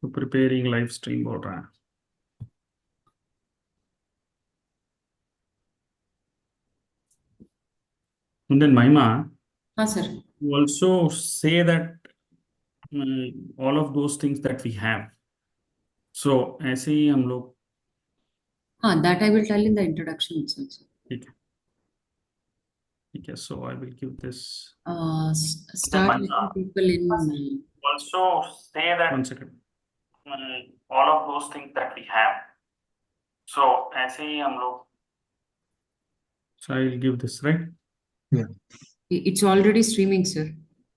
तो preparing live stream बोल रहा है. And then Mahima, हाँ sir. you also say that all of those things that we have. So ऐसे ही हम लोग. हाँ, that I will tell in the introduction itself, sir. ठीक है. ठीक है. So I will give this. Start letting people in. Also say that. One second. All of those things that we have. So ऐसे ही हम लोग. So I will give this, right? Yeah. It's already streaming, sir.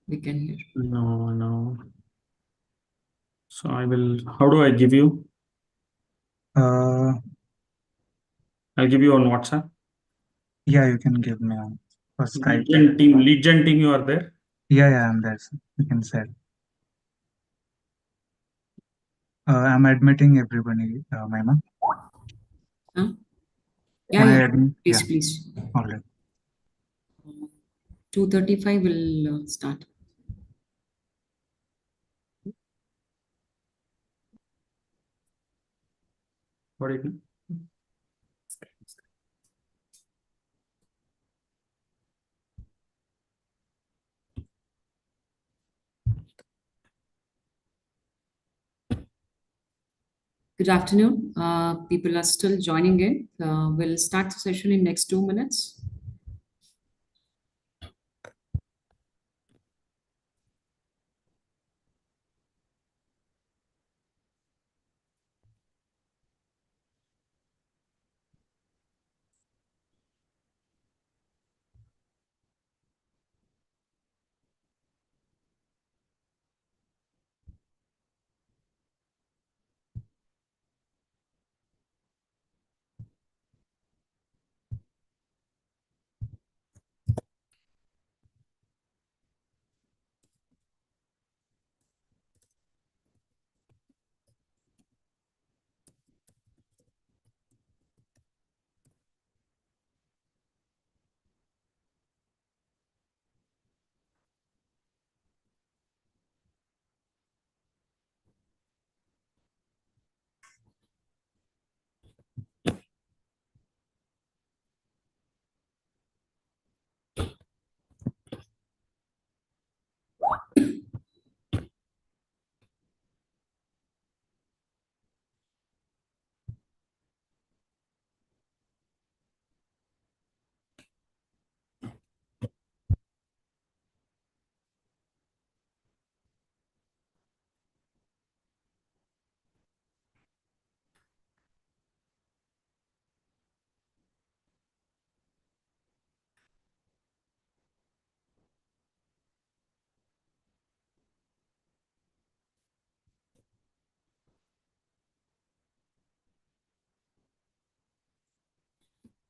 We can hear. No. So I will. How do I give you? I'll give you on WhatsApp. Yeah, you can give me on Skype. Lead gen team, you are there? Yeah, I'm there. Sir. You can say. I'm admitting everybody, Mahima. Huh? Yeah. Please, Yeah. please. All right. 2:35 will start. What is it? Good afternoon. People are still joining in. We'll start the session in next 2 minutes.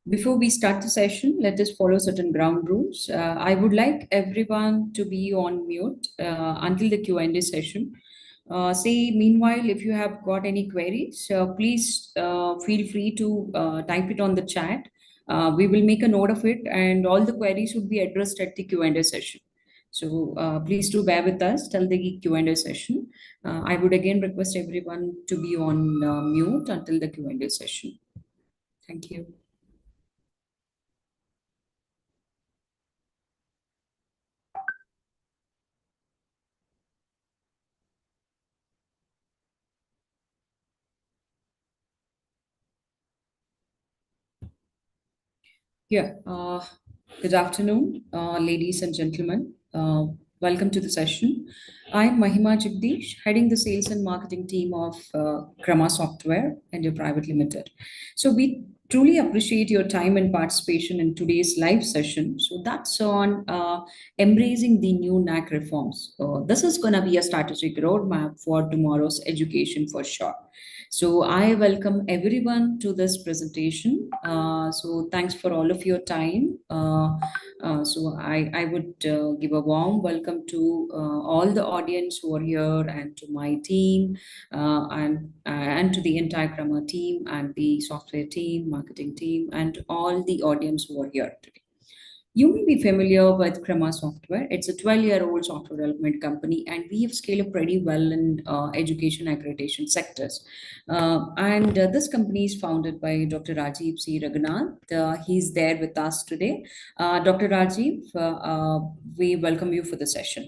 Before we start the session, let us follow certain ground rules. I would like everyone to be on mute until the Q&A session. Meanwhile, if you have got any queries, please feel free to type it on the chat. We will make a note of it, and all the queries would be addressed at the Q&A session. So please do bear with us till the Q&A session. I would again request everyone to be on mute until the Q&A session. Thank you. Yeah, good afternoon, ladies and gentlemen. Welcome to the session. I'm Mahima Jagdish, heading the sales and marketing team of Krama Software India Private Limited. So we truly appreciate your time and participation in today's live session. So that's on embracing the new NAAC reforms. This is going to be a strategic roadmap for tomorrow's education for sure. So I welcome everyone to this presentation. So thanks for all of your time. I would give a warm welcome to all the audience who are here and to my team and to the entire Krama team and the software team, marketing team, and all the audience who are here today. You may be familiar with Crema Software. It's a 12-year-old software development company, and we have scaled up pretty well in education accreditation sectors. This company is founded by Dr. Rajeev C. Raghunath. He's there with us today. Dr. Rajeev, we welcome you for the session.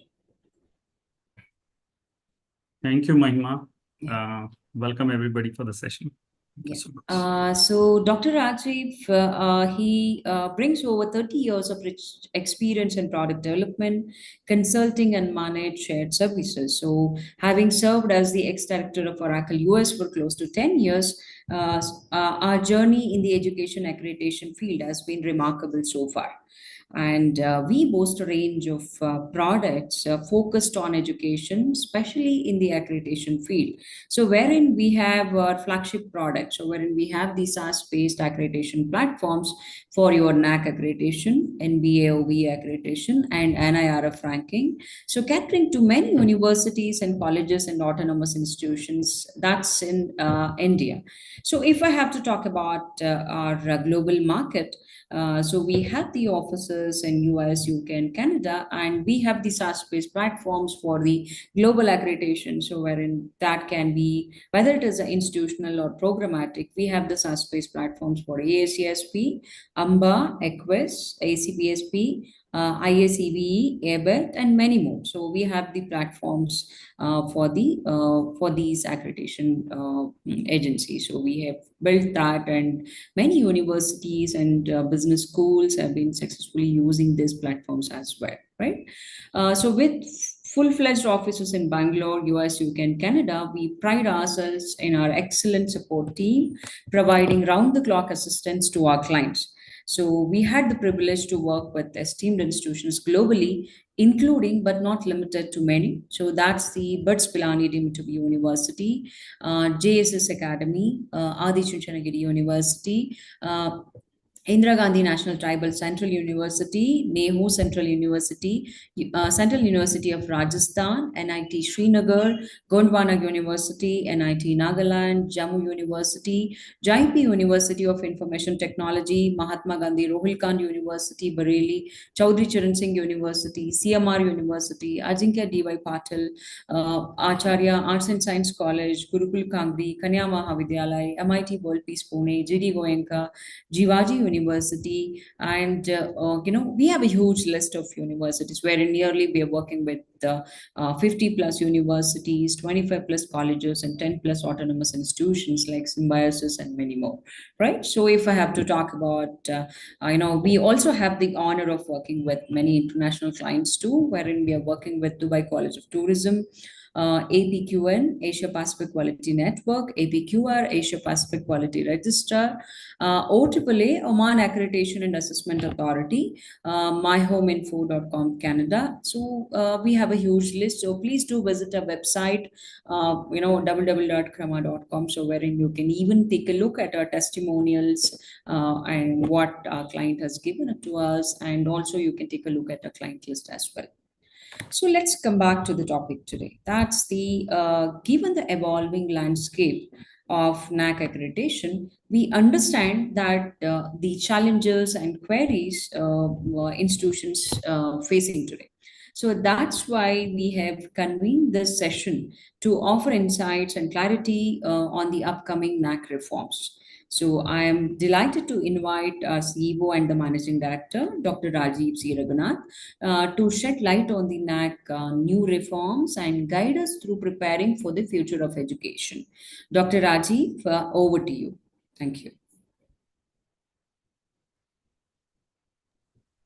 Thank you, Mahima. Yeah. Welcome everybody for the session. Thank you so much. So Dr. Rajeev, he brings over 30 years of rich experience in product development, consulting, and managed shared services. So, having served as the ex-director of Oracle US for close to 10 years, our journey in the education accreditation field has been remarkable so far. And we boast a range of products focused on education, especially in the accreditation field. So, wherein we have our flagship products, so wherein we have the SaaS-based accreditation platforms for your NAAC accreditation, NBAOB accreditation, and NIRF ranking. So, catering to many universities and colleges and autonomous institutions, that's in India. So, if I have to talk about our global market, so we have the offices in US, UK, and Canada, and we have the SaaS-based platforms for the global accreditation. So wherein that can be, whether it is institutional or programmatic, we have the SaaS-based platforms for AACSP, AMBA, EQUIS, ACPSP, IACVE, ABET, and many more. So we have the platforms for these accreditation agencies. So we have built that, and many universities and business schools have been successfully using these platforms as well, right? So with full-fledged offices in Bangalore, US, UK, and Canada, we pride ourselves in our excellent support team, providing round-the-clock assistance to our clients. So we had the privilege to work with esteemed institutions globally, including but not limited to many. So that's the BITS Pilani deemed to be University, JSS Academy, Adi Chunchanagiri University, Indira Gandhi National Tribal Central University, Nehu Central University, Central University of Rajasthan, NIT Srinagar, Gondwana University, NIT Nagaland, Jammu University, Jaipi University of Information Technology, Mahatma Gandhi Rohilkhand University, Bareilly, Chaudhry Charan Singh University, CMR University, Ajinkya D.Y. Patil, Acharya Arts and Science College, Gurukul Kangri, Kanya Mahavidyalaya, MIT World Peace Pune, GD Goenka, Jivaji University, and we have a huge list of universities wherein nearly we are working with 50 plus universities, 25 plus colleges, and 10 plus autonomous institutions like Symbiosis and many more, right? So if I have to talk about, we also have the honor of working with many international clients too, wherein we are working with Dubai College of Tourism, APQN, Asia Pacific Quality Network, APQR, Asia Pacific Quality Register, OAAA, Oman Accreditation and Assessment Authority, myhomeinfo.com, Canada. So we have a huge list. So please do visit our website, www.crema.com. So wherein you can even take a look at our testimonials and what our client has given it to us. And also you can take a look at our client list as well. So let's come back to the topic today. That's the given the evolving landscape of NAAC accreditation, we understand that the challenges and queries institutions facing today. So that's why we have convened this session to offer insights and clarity on the upcoming NAAC reforms. So I am delighted to invite our CEO and the Managing Director, Dr. Rajeev C. Raghunath, to shed light on the NAAC new reforms and guide us through preparing for the future of education. Dr. Rajeev, over to you. Thank you.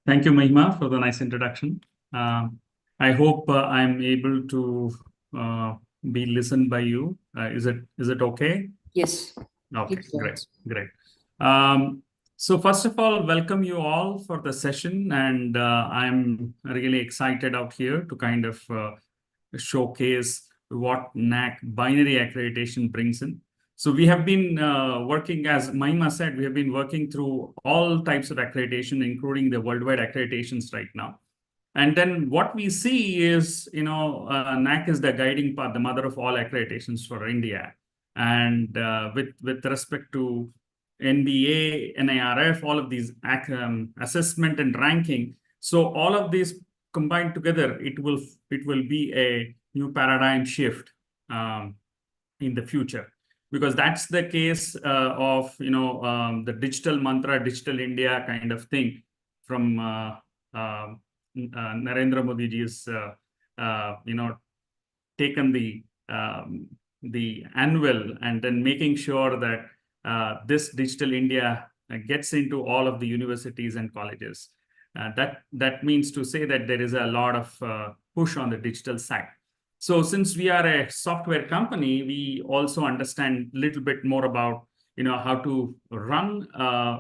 Thank you, Mahima, for the nice introduction. I hope I'm able to be listened by you. Is it okay? Yes. Okay, great. So first of all, welcome you all for the session, and I'm really excited out here to kind of showcase what NAAC binary accreditation brings in. So we have been working, as Mahima said, we have been working through all types of accreditation, including the worldwide accreditations right now. And then what we see is, NAAC is the guiding path, the mother of all accreditations for India. And with respect to NBA, NARF, all of these assessment and ranking. So all of these combined together, it will be a new paradigm shift in the future, because that's the case of the digital mantra, digital India kind of thing from Narendra Modi ji's taken the annual and then making sure that this digital India gets into all of the universities and colleges. That means to say that there is a lot of push on the digital side. So since we are a software company, we also understand a little bit more about how to run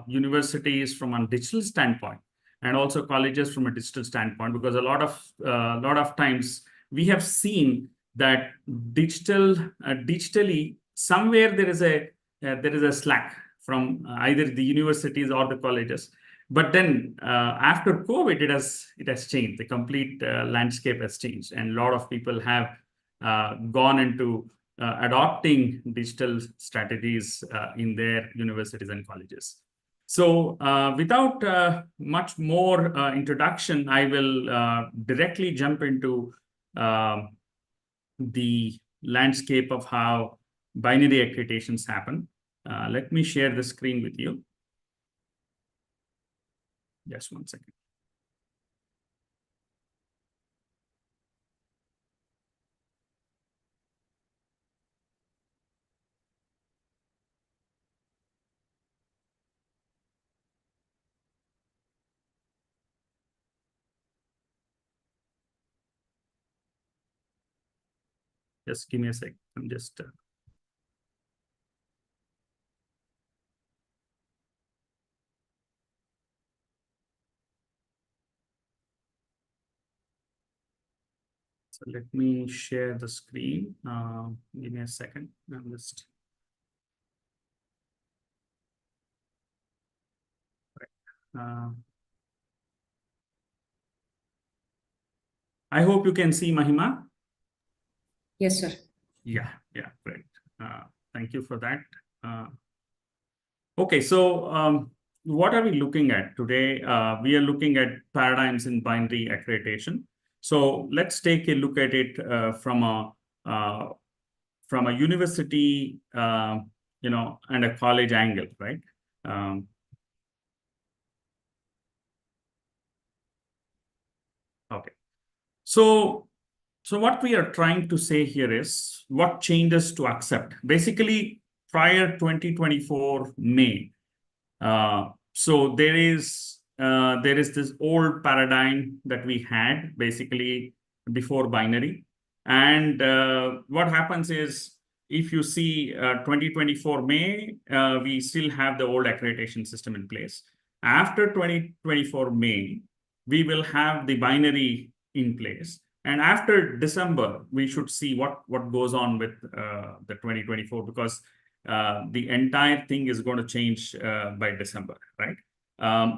universities from a digital standpoint, and also colleges from a digital standpoint, because a lot of times we have seen that digitally somewhere there is a slack from either the universities or the colleges. But then after COVID, it has changed. The complete landscape has changed, and a lot of people have gone into adopting digital strategies in their universities and colleges. So without much more introduction, I will directly jump into the landscape of how binary accreditations happen. Let me share the screen with you. Just one second. Just give me a sec. I'm just so let me share the screen. Give me a second. I'm just I hope you can see Mahima. Yes, sir. Yeah, great. Thank you for that. Okay, so what are we looking at today? We are looking at paradigms in binary accreditation. So let's take a look at it from a university, and a college angle, right? Okay, so what we are trying to say here is what changes to accept. Basically, prior 2024 May, so there is this old paradigm that we had basically before binary, and what happens is, if you see 2024 May, we still have the old accreditation system in place. After 2024 May, we will have the binary in place. And after December, we should see what goes on with the 2024, because the entire thing is going to change by December, right?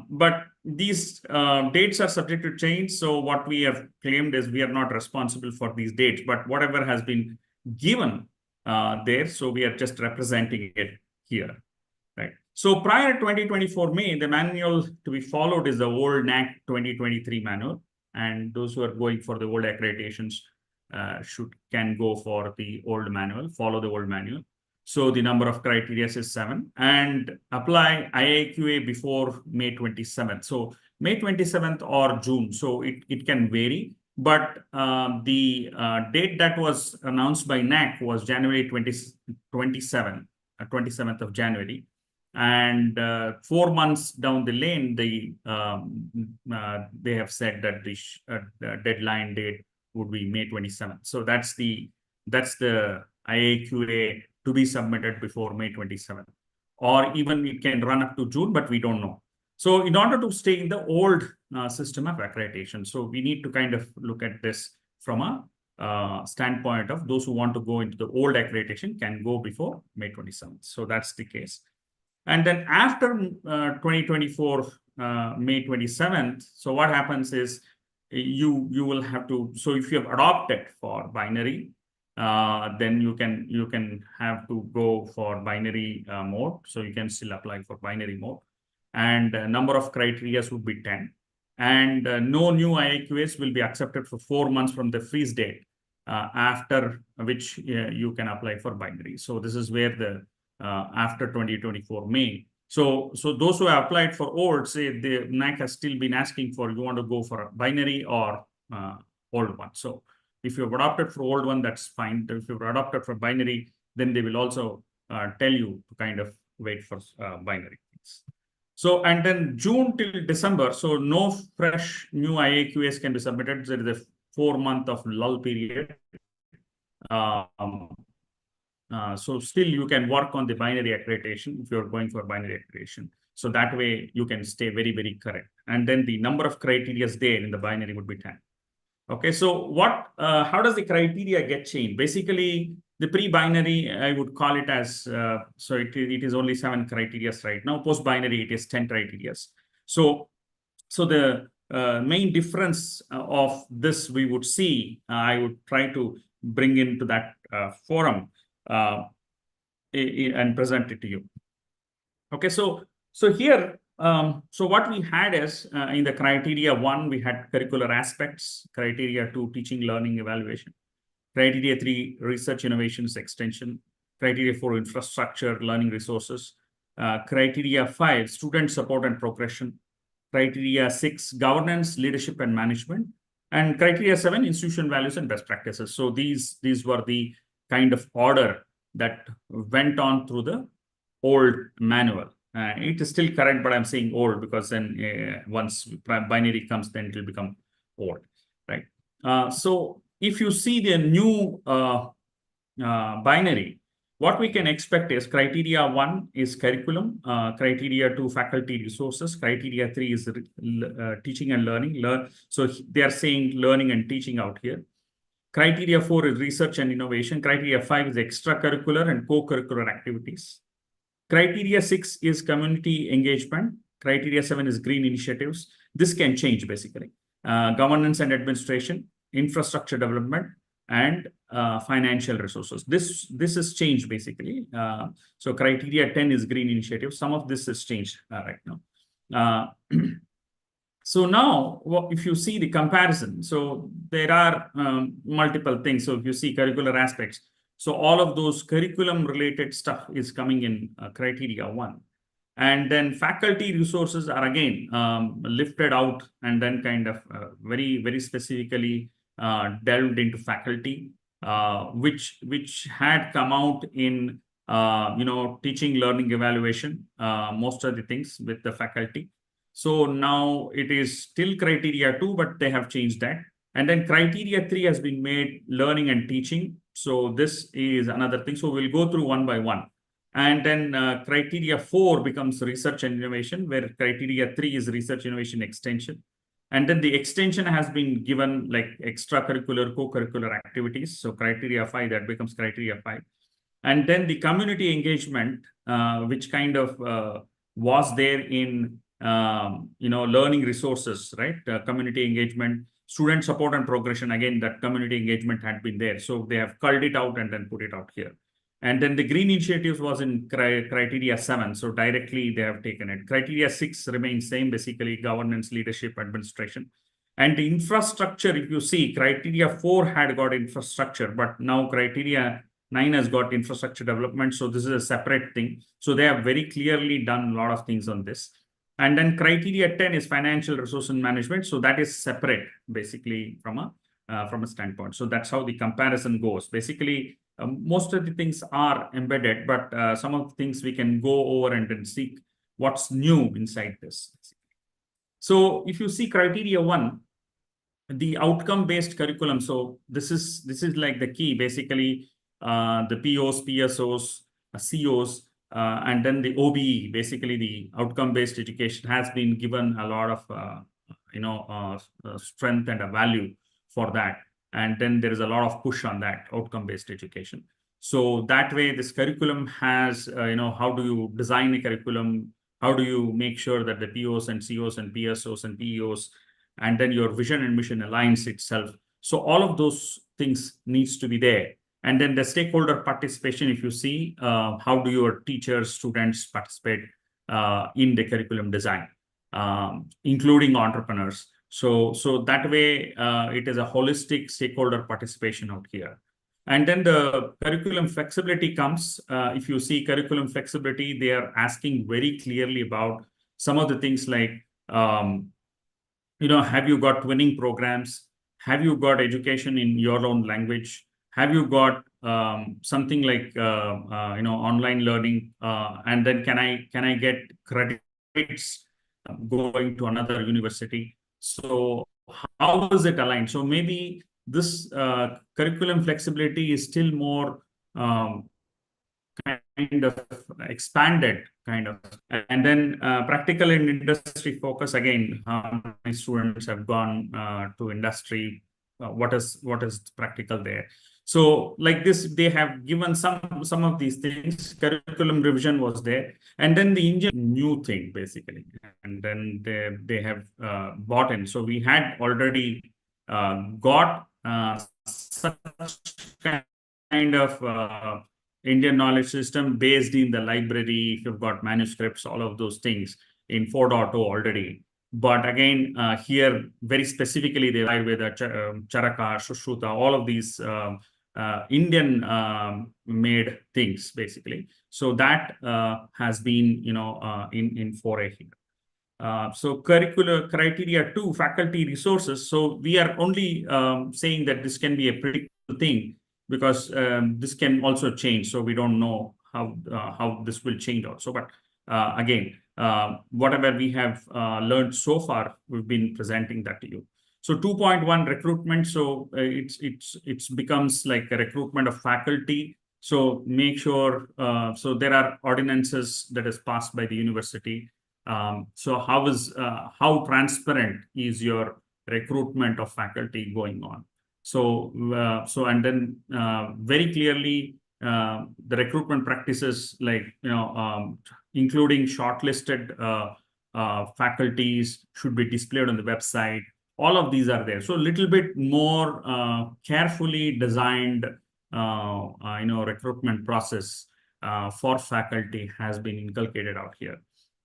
But these dates are subject to change. So what we have claimed is we are not responsible for these dates, but whatever has been given there, so we are just representing it here, right? So prior 2024 May, the manual to be followed is the old NAAC 2023 manual. And those who are going for the old accreditations can go for the old manual, follow the old manual. So the number of criteria is 7, and apply IAQA before May 27th. So May 27th or June. So it can vary. But the date that was announced by NAAC was January 27th of January. And 4 months down the lane, they have said that the deadline date would be May 27th. So that's the IAQA to be submitted before May 27th, or even it can run up to June, but we don't know. So in order to stay in the old system of accreditation, so we need to kind of look at this from a standpoint of those who want to go into the old accreditation can go before May 27th. So that's the case. And then after 2024, May 27th, so what happens is you will have to, so if you have adopted for binary, then you can have to go for binary mode. So you can still apply for binary mode. And number of criteria would be 10. And no new IAQs will be accepted for 4 months from the freeze date, after which you can apply for binary. So this is where the after 2024 May. So those who have applied for old, say the NAAC has still been asking for, you want to go for a binary or old one. So if you've adopted for old one, that's fine. If you've adopted for binary, then they will also tell you to kind of wait for binary. So, and then June till December, so no fresh new IAQs can be submitted. There is a 4-month of lull period. So still you can work on the binary accreditation if you're going for binary accreditation. So that way you can stay very, very correct. And then the number of criteria there in the binary would be 10. Okay, so how does the criteria get changed? Basically, the pre-binary, I would call it as, so it is only 7 criteria right now. Post-binary, it is 10 criteria. So the main difference of this we would see, I would try to bring into that forum and present it to you. Okay, so here, so what we had is in the criteria 1, we had curricular aspects, criteria 2, teaching, learning, evaluation, criteria 3, research, innovations, extension, criteria 4, infrastructure, learning resources, criteria 5, student support and progression, criteria 6, governance, leadership and management, and criteria 7, institution values and best practices. So these were the kind of order that went on through the old manual. It is still correct, but I'm saying old because then once binary comes, then it will become old, right? So if you see the new binary, what we can expect is criteria 1 is curriculum, criteria 2 faculty resources, criteria 3 is teaching and learning. So they are saying learning and teaching out here. Criteria 4 is research and innovation. Criteria 5 is extracurricular and co-curricular activities. Criteria 6 is community engagement. Criteria 7 is green initiatives. This can change basically. Governance and administration, infrastructure development, and financial resources. This is changed basically. So criteria 10 is green initiatives. Some of this is changed right now. So now, if you see the comparison, so there are multiple things. So if you see curricular aspects, so all of those curriculum related stuff is coming in criteria 1. And then faculty resources are again lifted out and then kind of very, very specifically delved into faculty, which had come out in, teaching, learning, evaluation, most of the things with the faculty. So now it is still criteria 2, but they have changed that. And then criteria 3 has been made learning and teaching. So this is another thing. So we'll go through one by one. And then criteria 4 becomes research and innovation, where criteria 3 is research, innovation, extension. And then the extension has been given like extracurricular, co-curricular activities. So criteria 5, that becomes criteria 5. And then the community engagement, which kind of was there in, learning resources, right? Community engagement, student support and progression. Again, that community engagement had been there. So they have culled it out and then put it out here. And then the green initiatives was in criteria 7. So directly they have taken it. Criteria 6 remains same, basically governance, leadership, administration. And the infrastructure, if you see, criteria 4 had got infrastructure, but now criteria 9 has got infrastructure development. So this is a separate thing. So they have very clearly done a lot of things on this. And then criteria 10 is financial resource and management. So that is separate basically from a standpoint. So that's how the comparison goes. Basically, most of the things are embedded, but some of the things we can go over and then see what's new inside this. So if you see criteria 1, the outcome-based curriculum. So this is like the key, basically the POs, PSOs, COs, and then the OBE, basically the outcome-based education has been given a lot of strength and a value for that. And then there is a lot of push on that outcome-based education. So that way, this curriculum has, how do you design a curriculum? How do you make sure that the POs and COs and PSOs and PEOs, and then your vision and mission aligns itself? So all of those things needs to be there. And then the stakeholder participation, if you see, how do your teachers, students participate in the curriculum design, including entrepreneurs. So that way, it is a holistic stakeholder participation out here. And then the curriculum flexibility comes. If you see curriculum flexibility, they are asking very clearly about some of the things like, have you got twinning programs? Have you got education in your own language? Have you got something like online learning? And then can I get credits going to another university? So how is it aligned? So maybe this curriculum flexibility is still more kind of expanded, and then practical and industry focus. Again, how many students have gone to industry? What is practical there? So like this, they have given some of these things. Curriculum revision was there, and then the Indian new thing basically, and then they have bought in. So we had already got such kind of Indian knowledge system based in the library. If you've got manuscripts, all of those things in 4.0 already. But again, here very specifically, the Ayurveda, Charaka, Sushruta, all of these Indian made things basically. So that has been, in foray here. So curricular criteria 2, faculty resources. So we are only saying that this can be a predictable thing, because this can also change. So we don't know how this will change also. But again, whatever we have learned so far, we've been presenting that to you. So 2.1 recruitment. So it's becomes like a recruitment of faculty. So make sure, so there are ordinances that is passed by the university. So how transparent is your recruitment of faculty going on? So and then very clearly, the recruitment practices, like including shortlisted faculties should be displayed on the website. All of these are there. So a little bit more carefully designed recruitment process for faculty has been inculcated out here.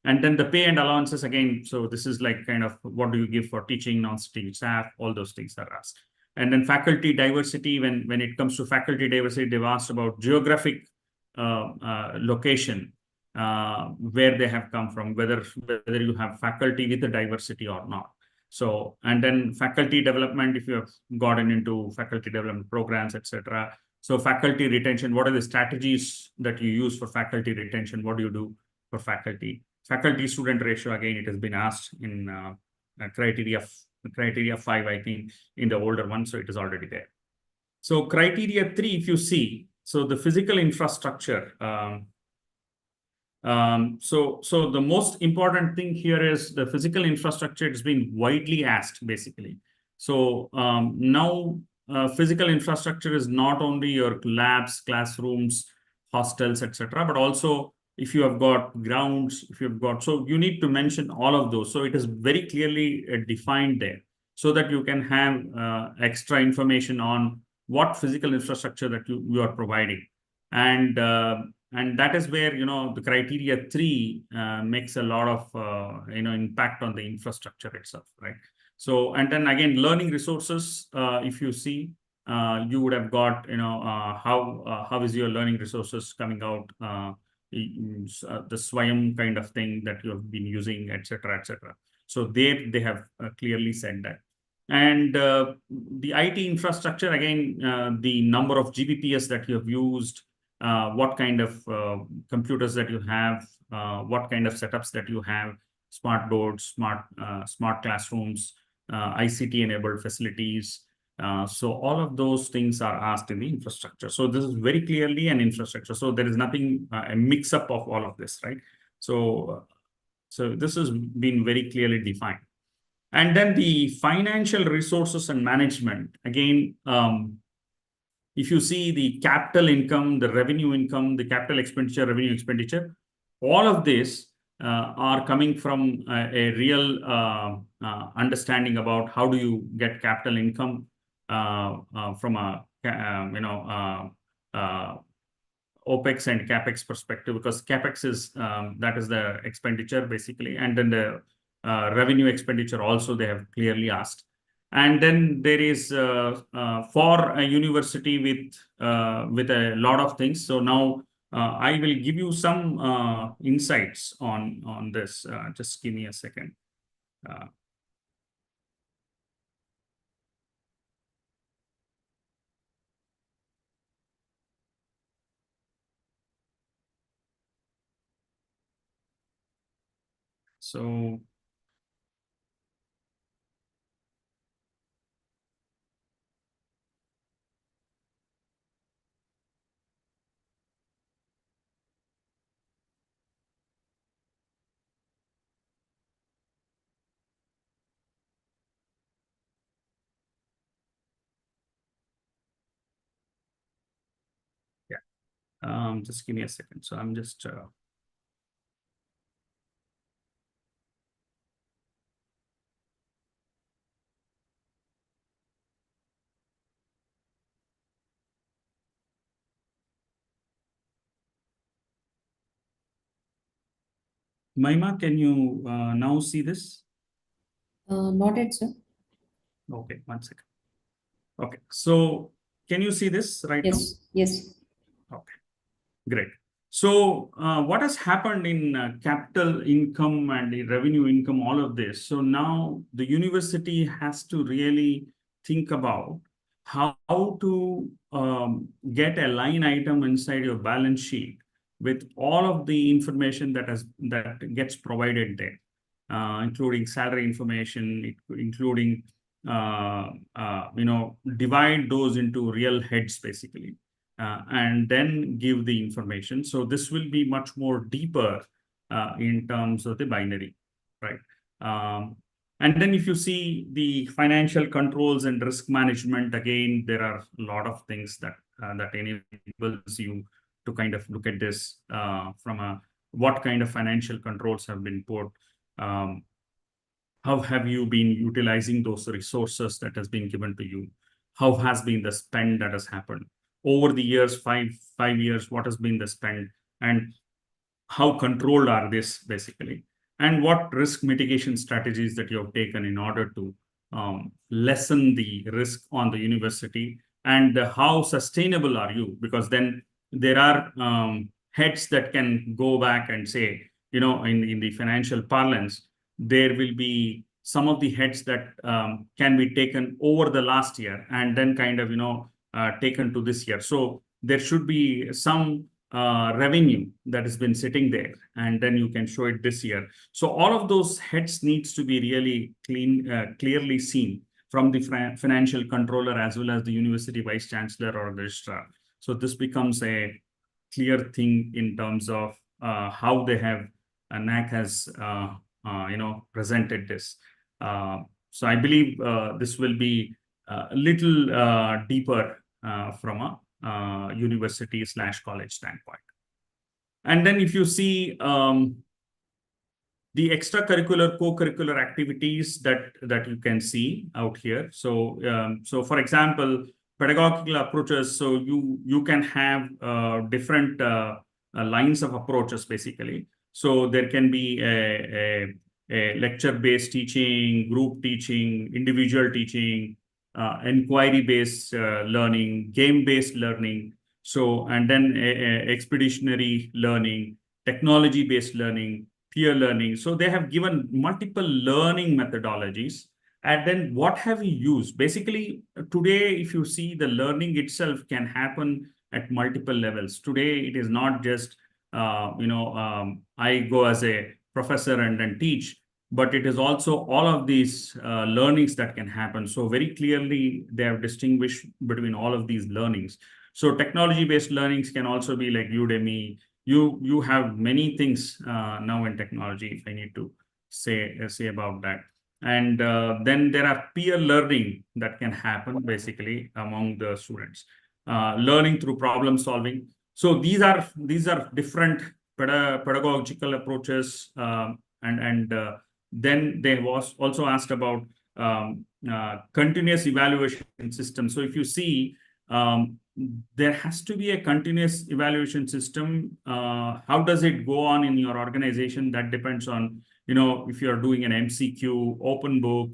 And then the pay and allowances again. So this is like kind of what do you give for teaching, non-teaching staff, all those things are asked. And then faculty diversity, when it comes to faculty diversity, they've asked about geographic location, where they have come from, whether you have faculty with the diversity or not. So, and then faculty development, if you have gotten into faculty development programs, etc. So faculty retention, what are the strategies that you use for faculty retention? What do you do for faculty? Faculty student ratio, again, it has been asked in criteria 5, I think, in the older one, so it is already there. So criteria 3, if you see, so the physical infrastructure. So the most important thing here is the physical infrastructure. It's been widely asked, basically. So now physical infrastructure is not only your labs, classrooms, hostels, etc., but also if you have got grounds, if you've got, so you need to mention all of those. So it is very clearly defined there, so that you can have extra information on what physical infrastructure that you are providing. And that is where, the criteria 3 makes a lot of, impact on the infrastructure itself, right? So, and then again, learning resources, if you see, you would have got, how is your learning resources coming out, the Swayam kind of thing that you have been using, etc., etc. So they have clearly said that. And the IT infrastructure, again, the number of GBPS that you have used, what kind of computers that you have, what kind of setups that you have, smart boards, smart classrooms, ICT-enabled facilities. So all of those things are asked in the infrastructure. So this is very clearly an infrastructure. So there is nothing, a mix-up of all of this, right? So this has been very clearly defined. And then the financial resources and management, again, if you see the capital income, the revenue income, the capital expenditure, revenue expenditure, all of this are coming from a real understanding about how do you get capital income from a OPEX and CAPEX perspective, because CAPEX is that is the expenditure basically, and then the revenue expenditure also they have clearly asked. And then there is for a university with a lot of things. So now I will give you some insights on this. Just give me a second. So just give me a second. So I'm just Mahima, can you now see this? Not yet, sir. Okay, 1 second. Okay, so can you see this right now? Yes. Okay, great. So what has happened in capital income and the revenue income, all of this. So now the university has to really think about how to get a line item inside your balance sheet with all of the information that gets provided there, including salary information, including divide those into real heads basically. And then give the information. So this will be much more deeper in terms of the binary, right? And then if you see the financial controls and risk management, again, there are a lot of things that enables you to kind of look at this from what kind of financial controls have been put. How have you been utilizing those resources that has been given to you? How has been the spend that has happened? Over the years, five years, what has been the spend, and how controlled are this basically, and what risk mitigation strategies that you have taken in order to lessen the risk on the university, and how sustainable are you? Because then there are heads that can go back and say, in the financial parlance, there will be some of the heads that can be taken over the last year and then kind of, taken to this year. So there should be some revenue that has been sitting there, and then you can show it this year. So all of those heads needs to be really clearly seen from the financial controller as well as the university vice chancellor or registrar. So this becomes a clear thing in terms of how they have NAAC has presented this. So I believe this will be a little deeper from a university/college standpoint. And then if you see the extracurricular, co-curricular activities that you can see out here. So, for example, pedagogical approaches. So you can have different lines of approaches basically. So there can be a lecture-based teaching, group teaching, individual teaching, inquiry-based learning, game-based learning. So, and then expeditionary learning, technology-based learning, peer learning. So they have given multiple learning methodologies. And then what have you used? Basically, today, if you see, the learning itself can happen at multiple levels. Today, it is not just, I go as a professor and then teach, but it is also all of these learnings that can happen. So very clearly, they have distinguished between all of these learnings. So technology-based learnings can also be like Udemy. You have many things now in technology, if I need to say about that. And then there are peer learning that can happen basically among the students. Learning through problem solving. So these are different pedagogical approaches, and then they was also asked about continuous evaluation system. So if you see, there has to be a continuous evaluation system. How does it go on in your organization? That depends on, if you're doing an MCQ, open book,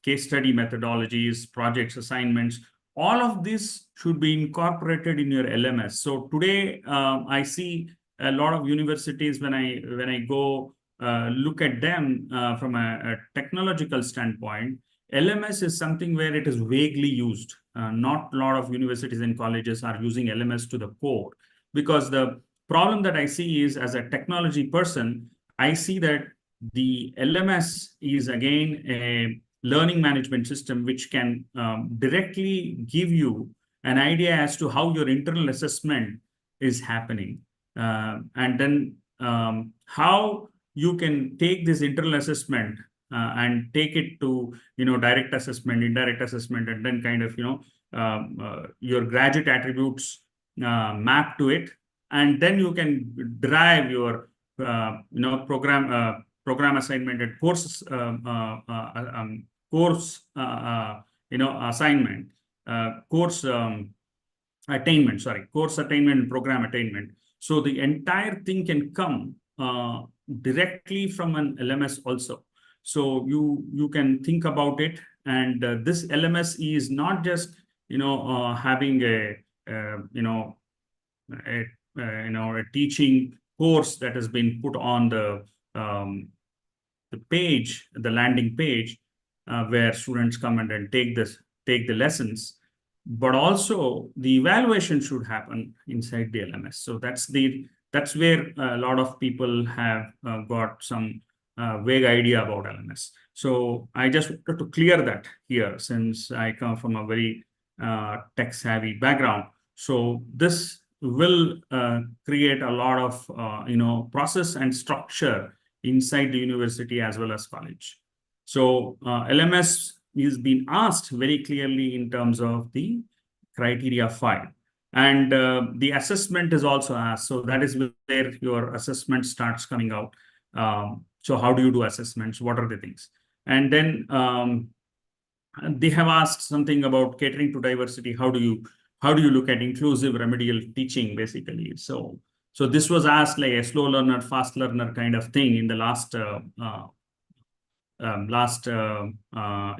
case study methodologies, projects, assignments. All of this should be incorporated in your LMS. So today, I see a lot of universities when I go look at them from a technological standpoint. LMS is something where it is vaguely used. Not a lot of universities and colleges are using LMS to the core, because the problem that I see is, as a technology person, I see that the LMS is again a learning management system which can directly give you an idea as to how your internal assessment is happening, and then how you can take this internal assessment and take it to direct assessment, indirect assessment, and then kind of your graduate attributes map to it, and then you can drive your program assignment and course assignment, course attainment, course attainment and program attainment. So the entire thing can come directly from an LMS also. So you can think about it, and this LMS is not just having a teaching course that has been put on the page, the landing page, where students come and take the lessons, but also the evaluation should happen inside the LMS. So that's where a lot of people have got some vague idea about LMS. So I just wanted to clear that here, since I come from a very tech-savvy background. So this will create a lot of process and structure inside the university as well as college. So LMS is being asked very clearly in terms of the criteria 5. And the assessment is also asked. So that is where your assessment starts coming out. So how do you do assessments? What are the things? And then they have asked something about catering to diversity. How do you look at inclusive remedial teaching, basically? So this was asked like a slow learner, fast learner kind of thing in the last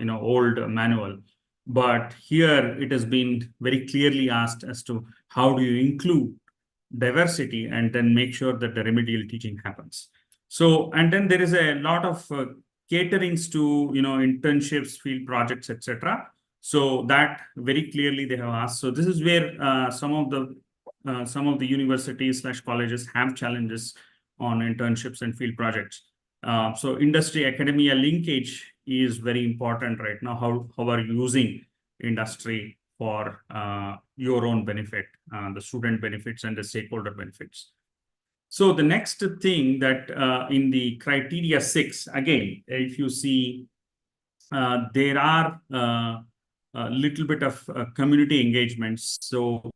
old manual. But here it has been very clearly asked as to how do you include diversity and then make sure that the remedial teaching happens. So, and then there is a lot of caterings to internships, field projects, etc. So that very clearly they have asked. So this is where some of the universities / colleges have challenges on internships and field projects. So industry academia linkage is very important right now. How are you using industry for your own benefit, the student benefits and the stakeholder benefits? So the next thing that in the criteria 6, again, if you see, there are a little bit of community engagements. So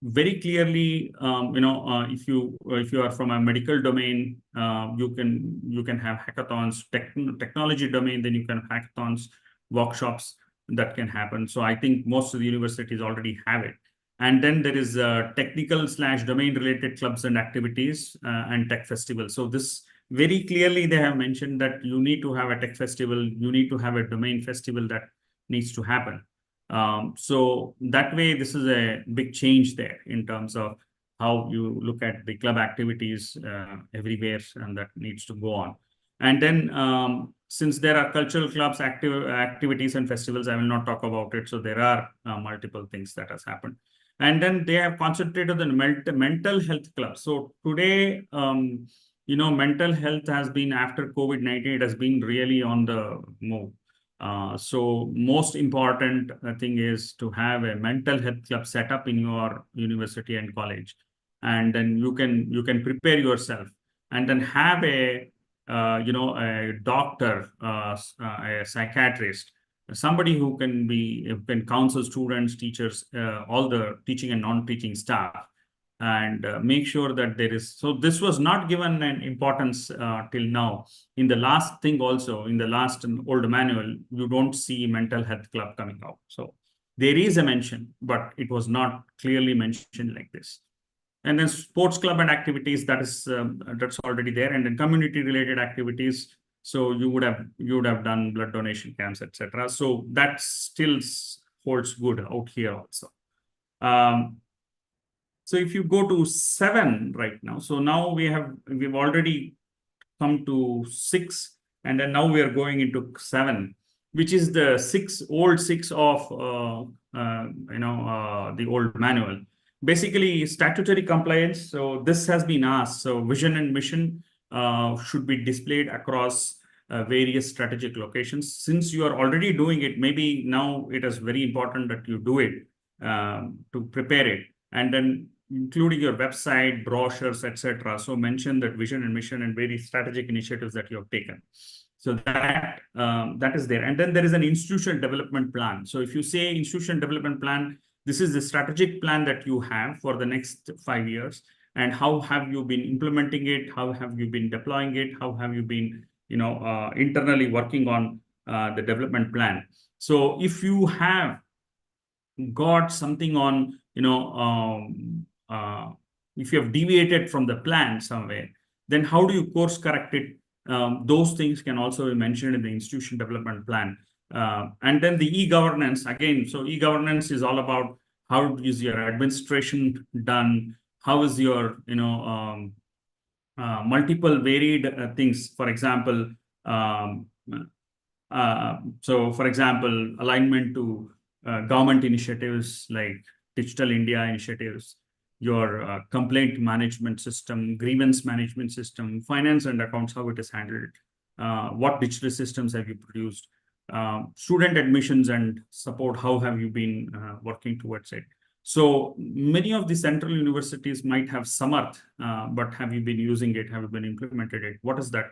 very clearly, if you are from a medical domain, you can have hackathons. Technology domain, then you can have hackathons, workshops that can happen. So I think most of the universities already have it. And then there is technical / domain related clubs and activities and tech festivals. So this very clearly they have mentioned that you need to have a tech festival, you need to have a domain festival that needs to happen. So that way, this is a big change there in terms of how you look at the club activities everywhere, and that needs to go on. And then since there are cultural clubs, activities and festivals, I will not talk about it. So there are multiple things that has happened. And then they have concentrated on mental health clubs. So today, mental health has been, after COVID-19, it has been really on the move. So most important thing is to have a mental health club set up in your university and college, and then you can prepare yourself, and then have a doctor, a psychiatrist, somebody who can counsel students, teachers, all the teaching and non-teaching staff, and make sure that there is. So this was not given an importance till now. In the last thing also, in the last old manual, you don't see mental health club coming out. So there is a mention, but it was not clearly mentioned like this. And then sports club and activities, that's already there. And then community related activities, so you would have done blood donation camps, etc. So that still holds good out here also. So if you go to 7 right now, so now we've already come to 6, and then now we are going into 7, which is the old 6 of the old manual. Basically, statutory compliance. So this has been asked. So vision and mission should be displayed across various strategic locations. Since you are already doing it, maybe now it is very important that you do it to prepare it, and then including your website, brochures, etc. So mention that vision and mission and various strategic initiatives that you have taken. So that is there. And then there is an institutional development plan. So if you say institutional development plan, this is the strategic plan that you have for the next 5 years. And how have you been implementing it? How have you been deploying it? How have you been, internally working on the development plan? So if you have got something on, if you have deviated from the plan somewhere, then how do you course correct it? Those things can also be mentioned in the institution development plan. And then the e-governance, again, so e-governance is all about how is your administration done? How is your, multiple varied things, for example, for example, alignment to government initiatives like Digital India initiatives, your complaint management system, grievance management system, finance and accounts, how it is handled, what digital systems have you produced, student admissions and support, how have you been working towards it? So many of the central universities might have Samarth, but have you been using it? Have you been implemented it? What has that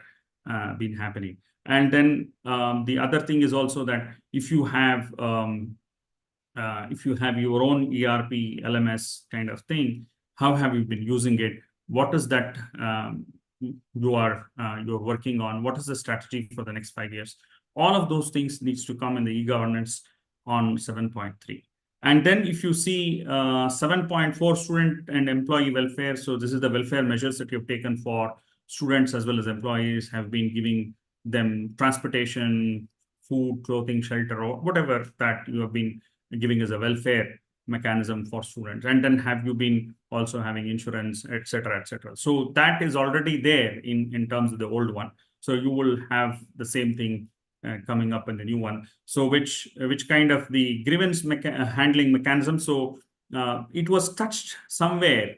been happening? And then the other thing is also that if you have your own ERP, LMS kind of thing, how have you been using it? What is that you're working on? What is the strategy for the next 5 years? All of those things needs to come in the e-governance on 7.3. And then if you see 7.4, student and employee welfare. So this is the welfare measures that you've taken for students as well as employees, have been giving them transportation, food, clothing, shelter, or whatever that you have been giving as a welfare mechanism for students. And then have you been also having insurance, etc., etc. So that is already there in terms of the old one. So you will have the same thing coming up in the new one. So which kind of the grievance handling mechanism. So it was touched somewhere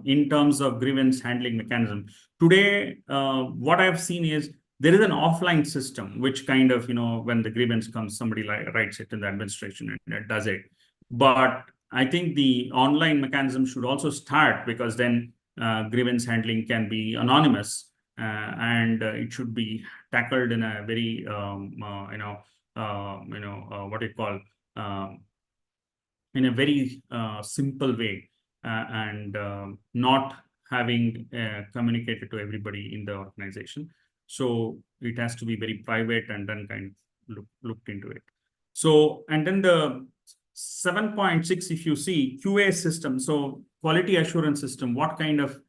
in terms of grievance handling mechanism. Today, what I've seen is there is an offline system, which kind of, when the grievance comes, somebody writes it in the administration and it does it. But I think the online mechanism should also start, because then grievance handling can be anonymous and it should be tackled in a very, in a very simple way and not having communicated to everybody in the organization. So it has to be very private and then kind of looked into it. So, and then the 7.6, if you see QA system, so quality assurance system, what kind of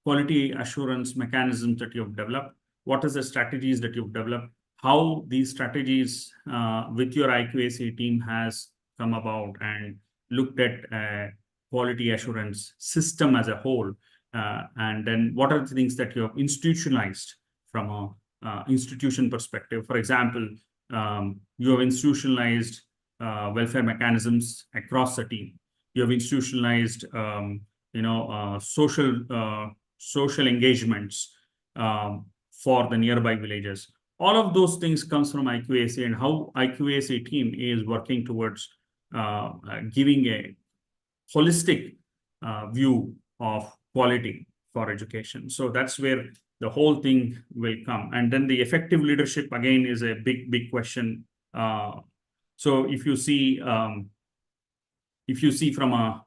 quality assurance mechanisms that you've developed? What is the strategies that you've developed? How these strategies with your IQAC team has come about and looked at quality assurance system as a whole? And then what are the things that you have institutionalized from a institution perspective? For example, you have institutionalized welfare mechanisms across the team. You have institutionalized, social engagements for the nearby villages. All of those things comes from IQAC, and how IQAC team is working towards giving a holistic view of quality for education. So that's where the whole thing will come. And then the effective leadership, again, is a big question. So if you see from a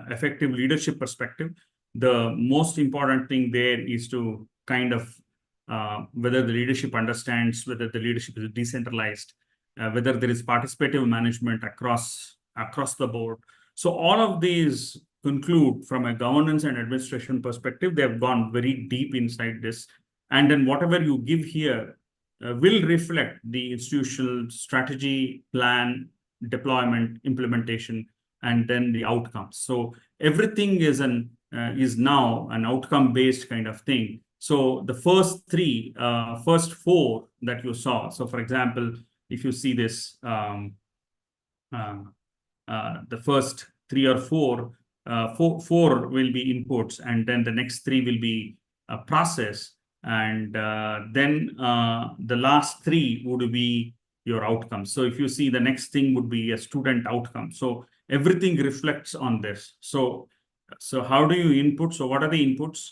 effective leadership perspective, the most important thing there is to kind of whether the leadership understands, whether the leadership is decentralized, whether there is participative management across across the board. So all of these conclude from a governance and administration perspective, they have gone very deep inside this. And then whatever you give here will reflect the institutional strategy, plan, deployment, implementation, and then the outcomes. So everything is now an outcome-based kind of thing. So the first four that you saw. So for example, if you see this, the first three or four will be inputs, and then the next three will be a process, and then the last three would be your outcomes. So if you see, the next thing would be a student outcome. So everything reflects on this. So how do you input? So what are the inputs?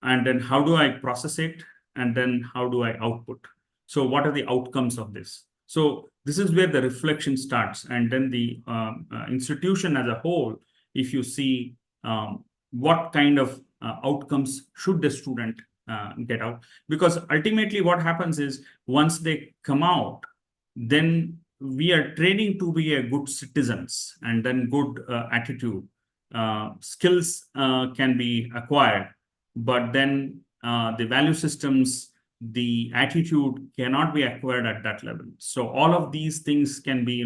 And then how do I process it? And then how do I output? So what are the outcomes of this? So this is where the reflection starts. And then the institution as a whole, if you see what kind of outcomes should the student get out? Because ultimately what happens is, once they come out, then we are training to be a good citizens, and then good attitude. Skills can be acquired, but then the value systems, the attitude cannot be acquired at that level. So all of these things can be,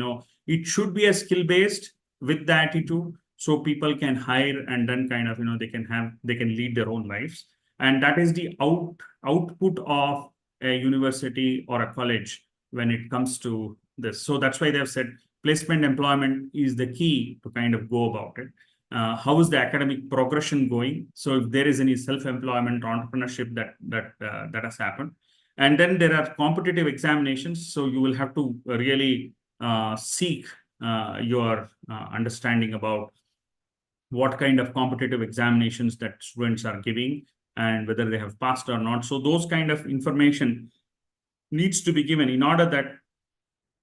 it should be a skill-based with the attitude, so people can hire, and then kind of, they can lead their own lives. And that is the output of a university or a college when it comes to this. So that's why they have said placement employment is the key to kind of go about it. How is the academic progression going? So if there is any self-employment, entrepreneurship that has happened. And then there are competitive examinations. So you will have to really seek your understanding about what kind of competitive examinations that students are giving and whether they have passed or not. So those kind of information needs to be given, in order that,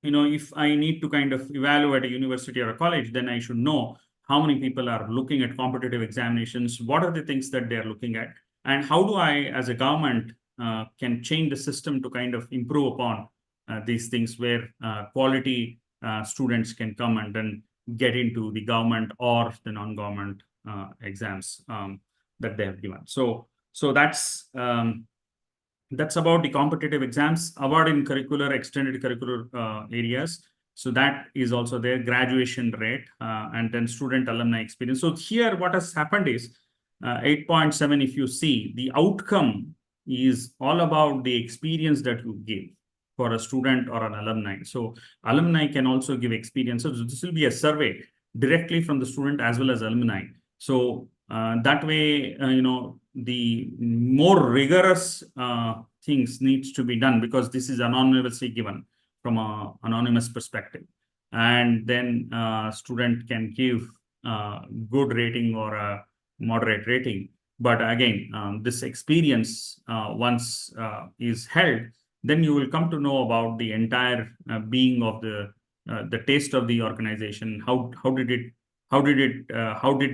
if I need to kind of evaluate a university or a college, then I should know how many people are looking at competitive examinations, what are the things that they're looking at, and how do I, as a government, can change the system to kind of improve upon these things, where quality students can come and then get into the government or the non-government exams that they have given. So that's about the competitive exams. Award in curricular, extended curricular areas. So that is also their graduation rate, and then student alumni experience. So here what has happened is 8.7, if you see, the outcome is all about the experience that you give for a student or an alumni. So alumni can also give experiences. So this will be a survey directly from the student as well as alumni. So that way, the more rigorous things needs to be done, because this is anonymously given from an anonymous perspective. And then student can give good rating or a moderate rating. But again, this experience, once is held, then you will come to know about the entire being of the taste of the organization. How did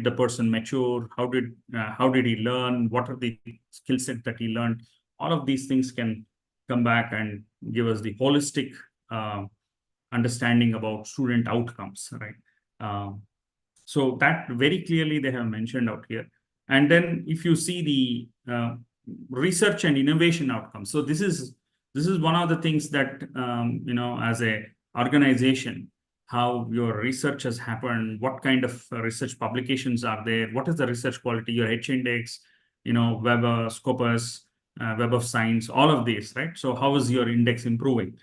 the person mature? How did he learn? What are the skill set that he learned? All of these things can come back and give us the holistic understanding about student outcomes, right? So that very clearly they have mentioned out here. And then if you see the research and innovation outcomes, so this is one of the things that as a organization, how your research has happened, what kind of research publications are there, what is the research quality, your H-index, Web of Scopus, Web of Science, all of these, right? So how is your index improving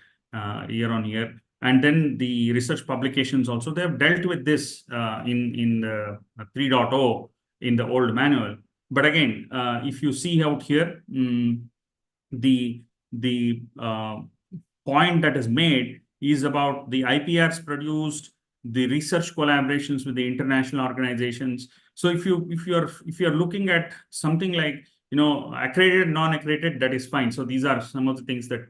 year on year? And then the research publications also, they have dealt with this in the 3.0 in the old manual. But again, if you see out here, the point that is made is about the IPRs produced, the research collaborations with the international organizations. So if you're looking at something like accredited, non-accredited, that is fine. So these are some of the things that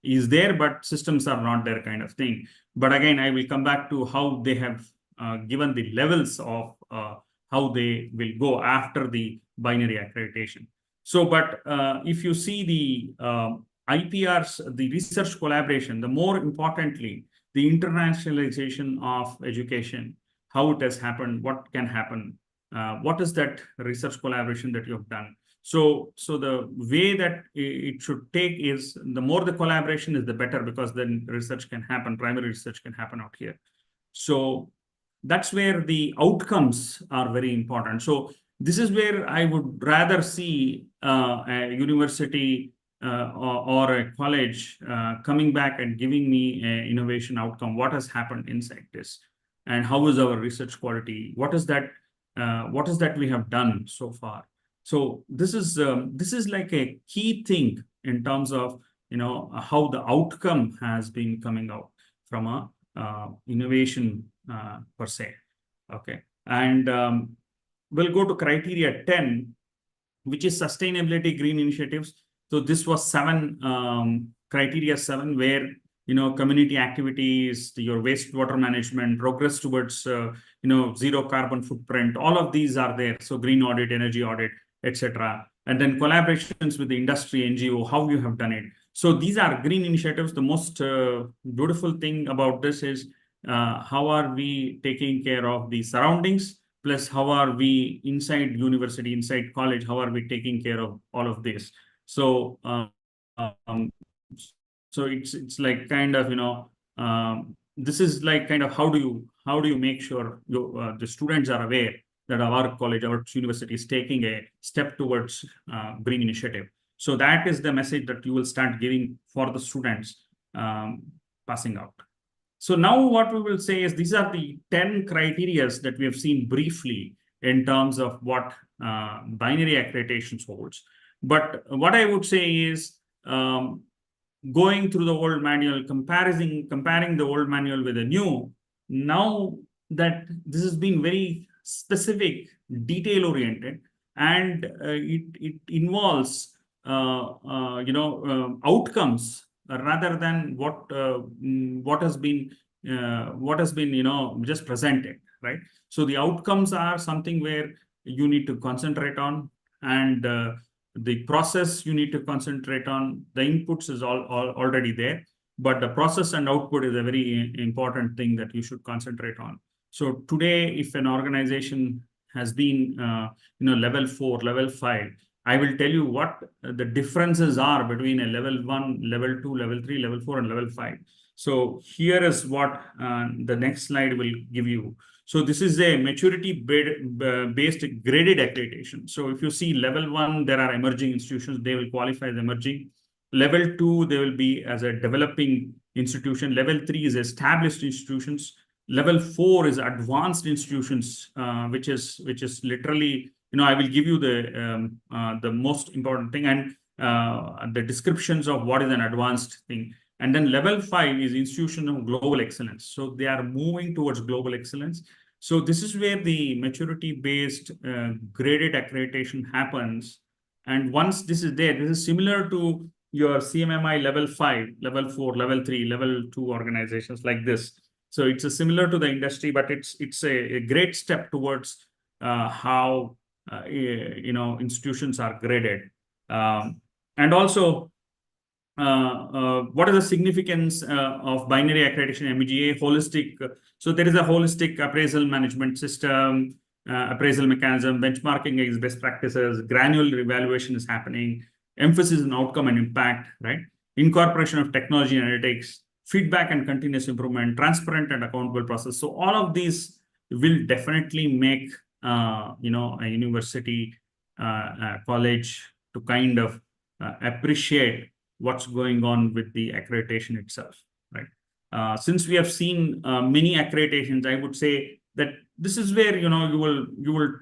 is there, but systems are not there, kind of thing. But again, I will come back to how they have given the levels of how they will go after the binary accreditation. So, but if you see the IPRs, the research collaboration, the more importantly, the internationalization of education, how it has happened, what can happen, what is that research collaboration that you have done. So the way that it should take is the more the collaboration is, the better, because then research can happen, primary research can happen out here. So that's where the outcomes are very important. So this is where I would rather see a university or a college coming back and giving me an innovation outcome. What has happened inside this, and how is our research quality? What is that? What is that we have done so far? So this is like a key thing in terms of how the outcome has been coming out from a innovation per se. Okay, and we'll go to criteria 10, which is sustainability green initiatives. So this was 7 criteria 7, where community activities, your wastewater management, progress towards zero carbon footprint, all of these are there. So green audit, energy audit, etc. And then collaborations with the industry, NGO, how you have done it. So these are green initiatives. The most beautiful thing about this is how are we taking care of the surroundings, plus how are we inside university, inside college, how are we taking care of all of this. So so it's like kind of this is like kind of how do you make sure the students are aware that our college, our university is taking a step towards green initiative. So that is the message that you will start giving for the students passing out. So now what we will say is these are the 10 criteria that we have seen briefly in terms of what binary accreditation holds. But what I would say is going through the old manual, comparing the old manual with the new, now that this has been very specific, detail oriented, and it involves outcomes rather than what has been just presented, right? So the outcomes are something where you need to concentrate on, and the process you need to concentrate on. The inputs is already there, but the process and output is a very important thing that you should concentrate on. So today, if an organization has been level 4, level 5, I will tell you what the differences are between a level 1, level 2, level 3, level 4, and level 5. So here is what the next slide will give you. So this is a maturity-based graded accreditation. So if you see level 1, there are emerging institutions, they will qualify as emerging. Level 2, they will be as a developing institution. Level 3 is established institutions. Level 4 is advanced institutions, which is literally, I will give you the most important thing and the descriptions of what is an advanced thing. And then level 5 is institution of global excellence. So they are moving towards global excellence. So this is where the maturity-based graded accreditation happens. And once this is there, this is similar to your CMMI level 5, level 4, level 3, level 2 organizations like this. So it's similar to the industry, but it's a great step towards how institutions are graded. And also, what is the significance of binary accreditation, MEGA, holistic? So there is a holistic appraisal management system, appraisal mechanism, benchmarking against best practices, granular evaluation is happening, emphasis on outcome and impact, right? Incorporation of technology and analytics, feedback and continuous improvement, transparent and accountable process. So all of these will definitely make a university, college to kind of appreciate what's going on with the accreditation itself, right? Since we have seen many accreditations, I would say that this is where you will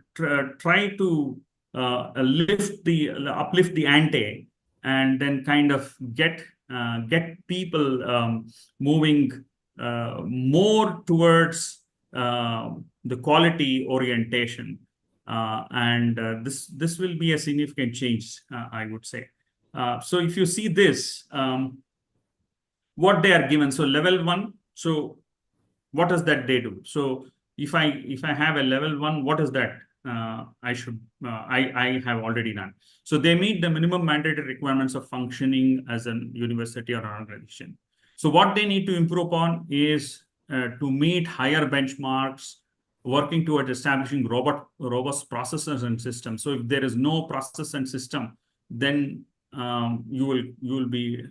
try to uplift the ante, and then kind of get people moving more towards the quality orientation, and this will be a significant change, I would say. So if you see this, what they are given. So level 1. So what does that they do? So if I have a level 1, what is that? I have already done. So they meet the minimum mandatory requirements of functioning as a university or an organization. So what they need to improve upon is to meet higher benchmarks, working towards establishing robust processes and systems. So if there is no process and system, then you will be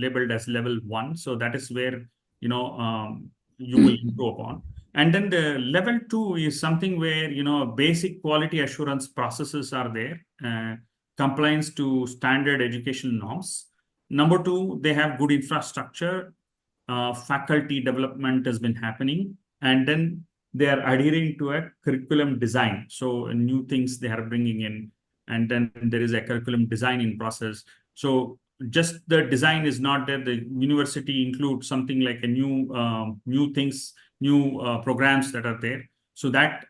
labeled as level 1. So that is where you will improve upon. And then the level 2 is something where basic quality assurance processes are there, compliance to standard educational norms. Number 2, they have good infrastructure, faculty development has been happening, and then they are adhering to a curriculum design. So new things they are bringing in, and then there is a curriculum design in process. So just the design is not there. The university includes something like a new programs that are there. So that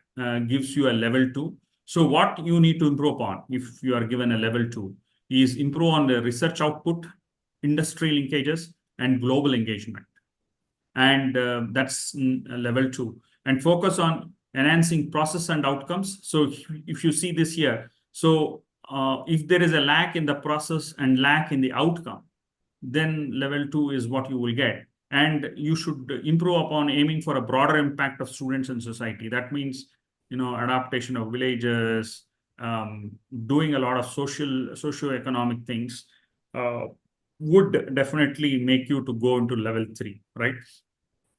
gives you a level 2. So what you need to improve upon if you are given a level 2 is improve on the research output, industry linkages, and global engagement. And that's level 2. And focus on enhancing process and outcomes. So if you see this here, so if there is a lack in the process and lack in the outcome, then level 2 is what you will get. And you should improve upon aiming for a broader impact of students and society. That means, adaptation of villages, doing a lot of socio-economic things would definitely make you to go into level 3, right?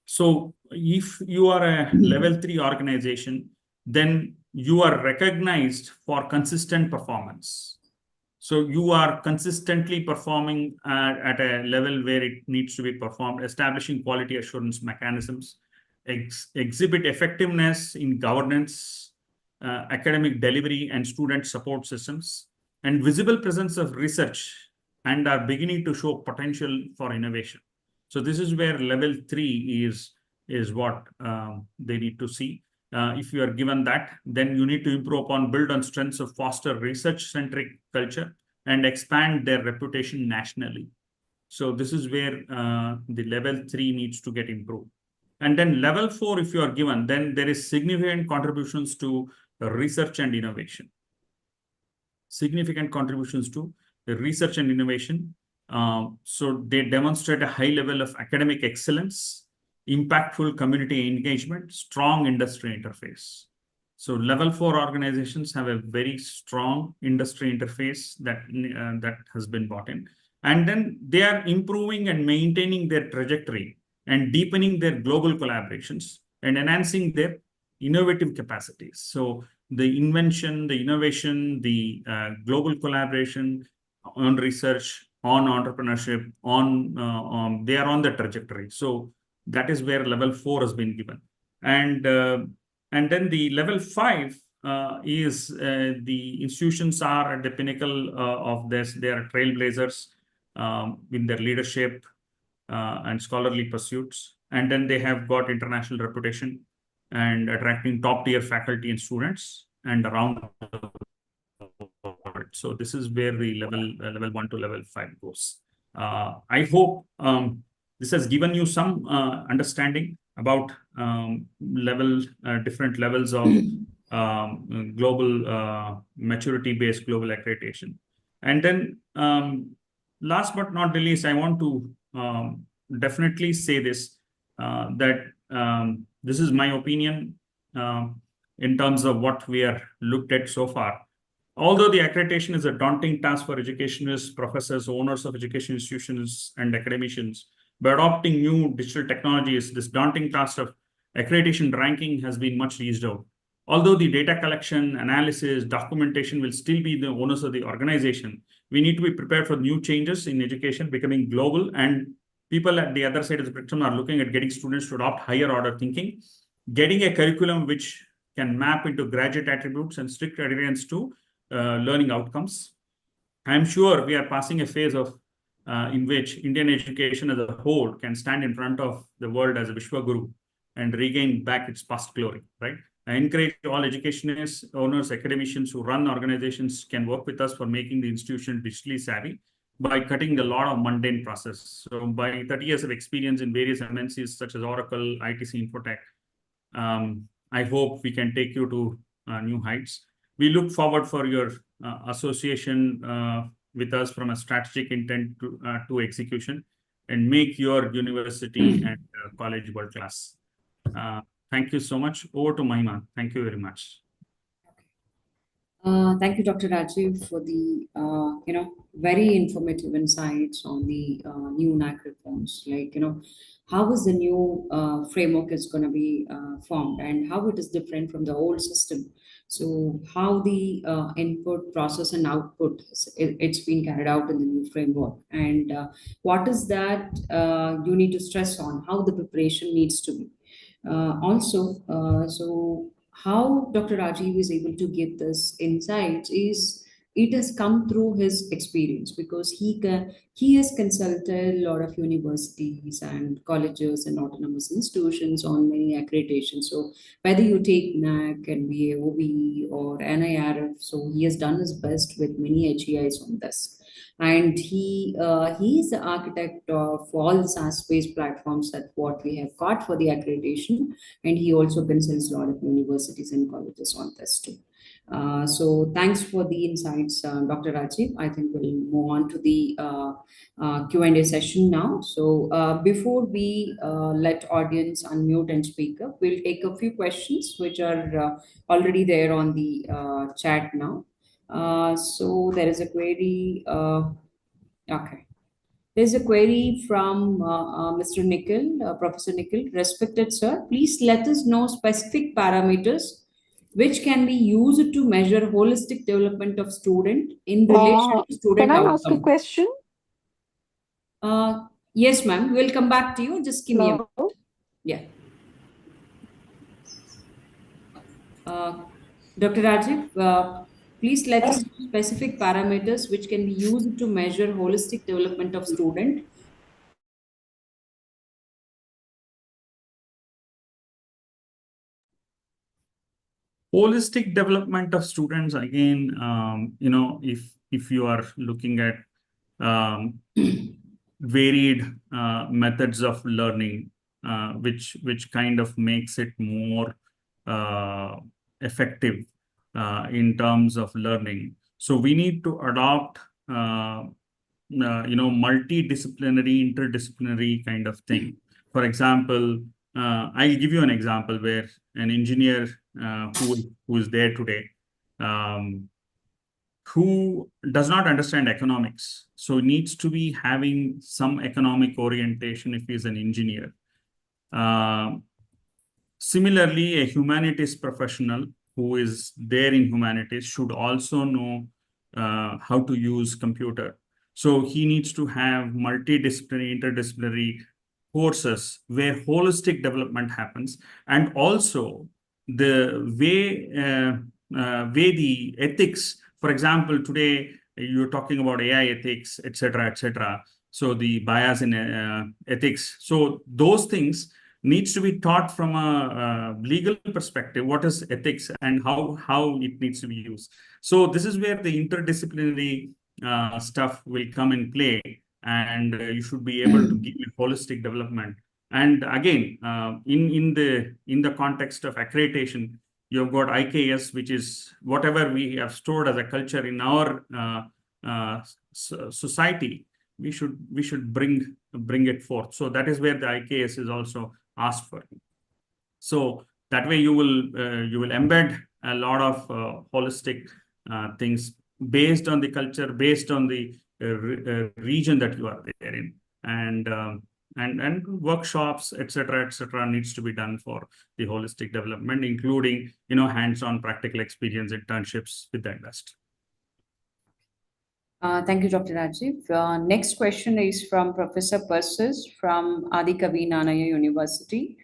So if you are a level 3 organization, then you are recognized for consistent performance. So you are consistently performing at a level where it needs to be performed, establishing quality assurance mechanisms, exhibit effectiveness in governance, academic delivery, and student support systems, and visible presence of research, and are beginning to show potential for innovation. So this is where level 3 is what they need to see. If you are given that, then you need to improve upon, build on strengths of foster research-centric culture and expand their reputation nationally. So this is where the level 3 needs to get improved. And then level 4, if you are given, then there is significant contributions to research and innovation. Significant contributions to the research and innovation. So they demonstrate a high level of academic excellence, impactful community engagement, strong industry interface. So level 4 organizations have a very strong industry interface that has been brought in. And then they are improving and maintaining their trajectory and deepening their global collaborations and enhancing their innovative capacities. So the invention, the innovation, the global collaboration on research, on entrepreneurship, they are on the trajectory. So that is where level 4 has been given. And then the level 5 is the institutions are at the pinnacle of this. They are trailblazers in their leadership and scholarly pursuits. And then they have got international reputation and attracting top-tier faculty and students and around the world. So this is where the level 1 to level 5 goes. I hope this has given you some understanding about different levels of global maturity-based global accreditation. And then last but not the least, I want to definitely say this, that this is my opinion in terms of what we are looked at so far. Although the accreditation is a daunting task for educationists, professors, owners of education institutions, and academicians, by adopting new digital technologies, this daunting task of accreditation ranking has been much eased out. Although the data collection, analysis, documentation will still be the owners of the organization, we need to be prepared for new changes in education becoming global, and people at the other side of the spectrum are looking at getting students to adopt higher order thinking, getting a curriculum which can map into graduate attributes and strict adherence to learning outcomes. I'm sure we are passing a phase of in which Indian education as a whole can stand in front of the world as a Vishwaguru and regain back its past glory, right? I encourage all educationists, owners, academicians who run organizations can work with us for making the institution digitally savvy by cutting a lot of mundane process. So by 30 years of experience in various MNCs such as Oracle, ITC, Infotech, I hope we can take you to new heights. We look forward for your association with us from a strategic intent to execution. make your university and college world class. Thank you so much. Over to Mahima. Thank you very much. Thank you, Dr. Rajeev, for the very informative insights on the new NAAC reforms. Like how is the new framework is going to be formed and how it is different from the old system. So how the input, process, and output it's been carried out in the new framework, and what is that you need to stress on how the preparation needs to be. So how Dr. Rajiv is able to give this insights is it has come through his experience because he has consulted a lot of universities and colleges and autonomous institutions on many accreditations. So whether you take NAAC, NBA, OBE, or NIRF, so he has done his best with many HEIs on this. And he is the architect of all the SaaS-based platforms that what we have got for the accreditation, and he also consults a lot of universities and colleges on this too. So thanks for the insights, Dr. Rajiv. I think we'll move on to the Q&A session now. So before we let audience unmute and speak up, we'll take a few questions which are already there on the chat now. So there is a query. Okay. There's a query from Mr. Nikhil, Professor Nikhil. Respected sir, please let us know specific parameters which can be used to measure holistic development of student in relation to student Can I ask a outcome. question? Yes, ma'am. We'll come back to you. Just give me a Hello? yeah. Dr. Rajiv, please let us know specific parameters which can be used to measure holistic development of student. Holistic development of students, again, if you are looking at varied methods of learning, which kind of makes it more effective in terms of learning. So we need to adopt multidisciplinary, interdisciplinary kind of thing. For example, I'll give you an example where an engineer who is there today, who does not understand economics, so needs to be having some economic orientation if he's an engineer. Similarly, a humanities professional who is there in humanities should also know how to use computer. So he needs to have multidisciplinary, interdisciplinary courses where holistic development happens, and also the way the ethics. For example, today you're talking about AI ethics, etc., etc. So the bias in ethics. So those things needs to be taught from a legal perspective. What is ethics and how it needs to be used. So this is where the interdisciplinary stuff will come in play, and you should be able to give a holistic development. And again, in the context of accreditation, you've got IKS, which is whatever we have stored as a culture in our society. We should bring it forth. So that is where the IKS is also asked for. So that way you will embed a lot of holistic things based on the culture, based on the region that you are there in, and workshops, etc., needs to be done for the holistic development, including hands-on practical experience, internships with the industry. Thank you, Dr. Rajiv. Next question is from Professor Persis from Adi Kavi Nanaya University.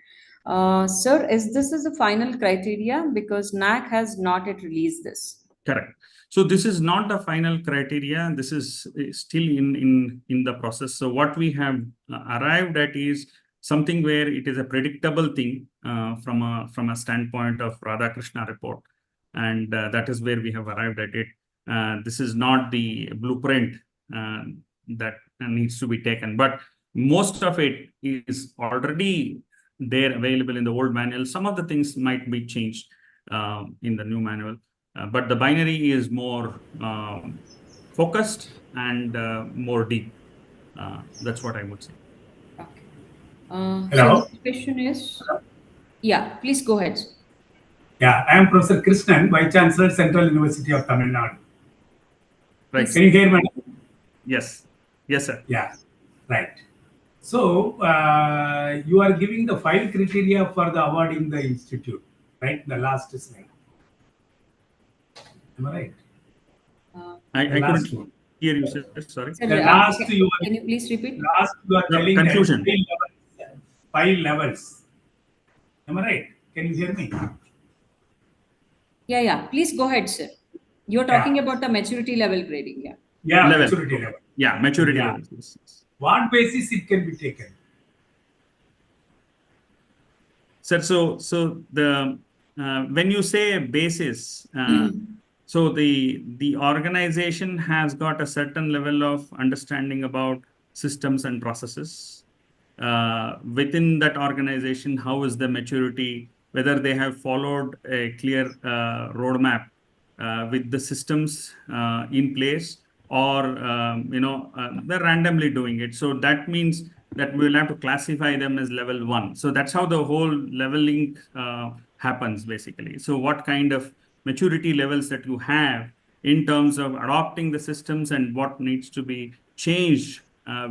Sir, is the final criteria? Because NAAC has not yet released this. Correct. So this is not the final criteria. This is still in the process. So what we have arrived at is something where it is a predictable thing from a standpoint of Radhakrishna report, and that is where we have arrived at it. This is not the blueprint that needs to be taken, but most of it is already there available in the old manual. Some of the things might be changed in the new manual, but the binary is more focused and more deep. That's what I would say. So Hello. the question is, yeah, please go ahead. Yeah, I am Professor Krishnan, Vice Chancellor, Central University of Tamil Nadu. Right. Can you hear me? Yes. Yes, sir. Yeah, right. So you are giving the 5 criteria for the awarding the institute, right? The last slide. Am I right? I The last couldn't one. hear you, sir. Sorry. Sir, The last you can you please repeat? are The telling that conclusion. 5 levels. 5 levels. Am I right? Can you hear me? Yeah. Please go ahead, sir. You're talking about the maturity level grading, yeah. Yeah, Level. maturity level. Yeah, maturity Yeah. level. Yes. What basis it can be taken? Sir, so the when you say basis, so the organization has got a certain level of understanding about systems and processes. Within that organization, how is the maturity, whether they have followed a clear roadmap with the systems in place, or they're randomly doing it. So that means that we'll have to classify them as level 1. So that's how the whole leveling happens basically. So what kind of maturity levels that you have in terms of adopting the systems and what needs to be changed,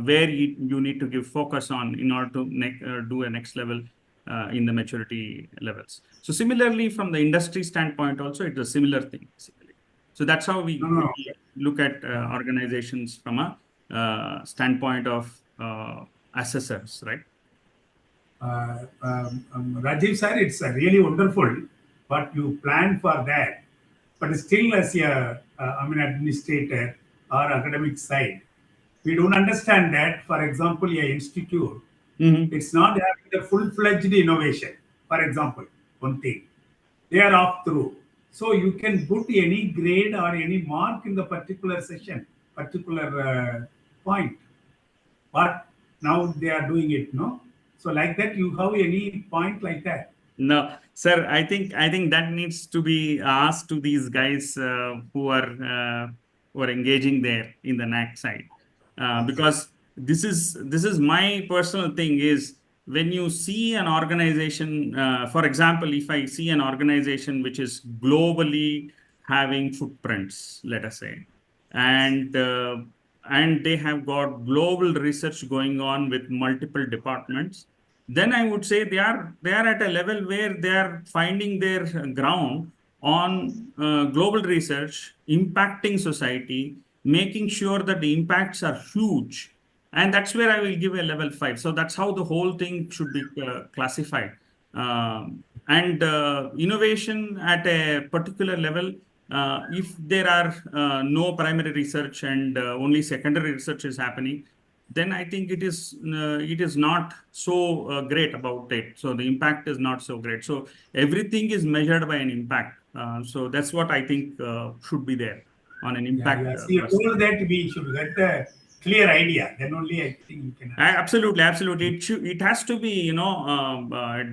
where you need to give focus on in order to do a next level in the maturity levels. So similarly, from the industry standpoint also, it's a similar thing basically. So that's how we look at organizations from a standpoint of assessors, right? Rajiv sir, it's really wonderful what you plan for that. But still, as a administrator or academic side, we don't understand that. For example, a institute, it's not having the full-fledged innovation. For example, one thing, they are off through. So you can put any grade or any mark in the particular session, particular point. But now they are doing it, no? So like that, you have any point like that? No, sir. I think that needs to be asked to these guys who are engaging there in the NAAC side, because this is my personal thing. Is when you see an organization, for example, if I see an organization which is globally having footprints, let us say, and they have got global research going on with multiple departments, then I would say they are at a level where they are finding their ground on global research, impacting society, making sure that the impacts are huge. And that's where I will give a level 5. So that's how the whole thing should be classified. And innovation at a particular level, if there are no primary research and only secondary research is happening, then I think it is not so great about it. So the impact is not so great. So everything is measured by an impact. So that's what I think should be there on an impact. Yeah. So you told that we should get a clear idea. Then only I think you can. Absolutely. It has to be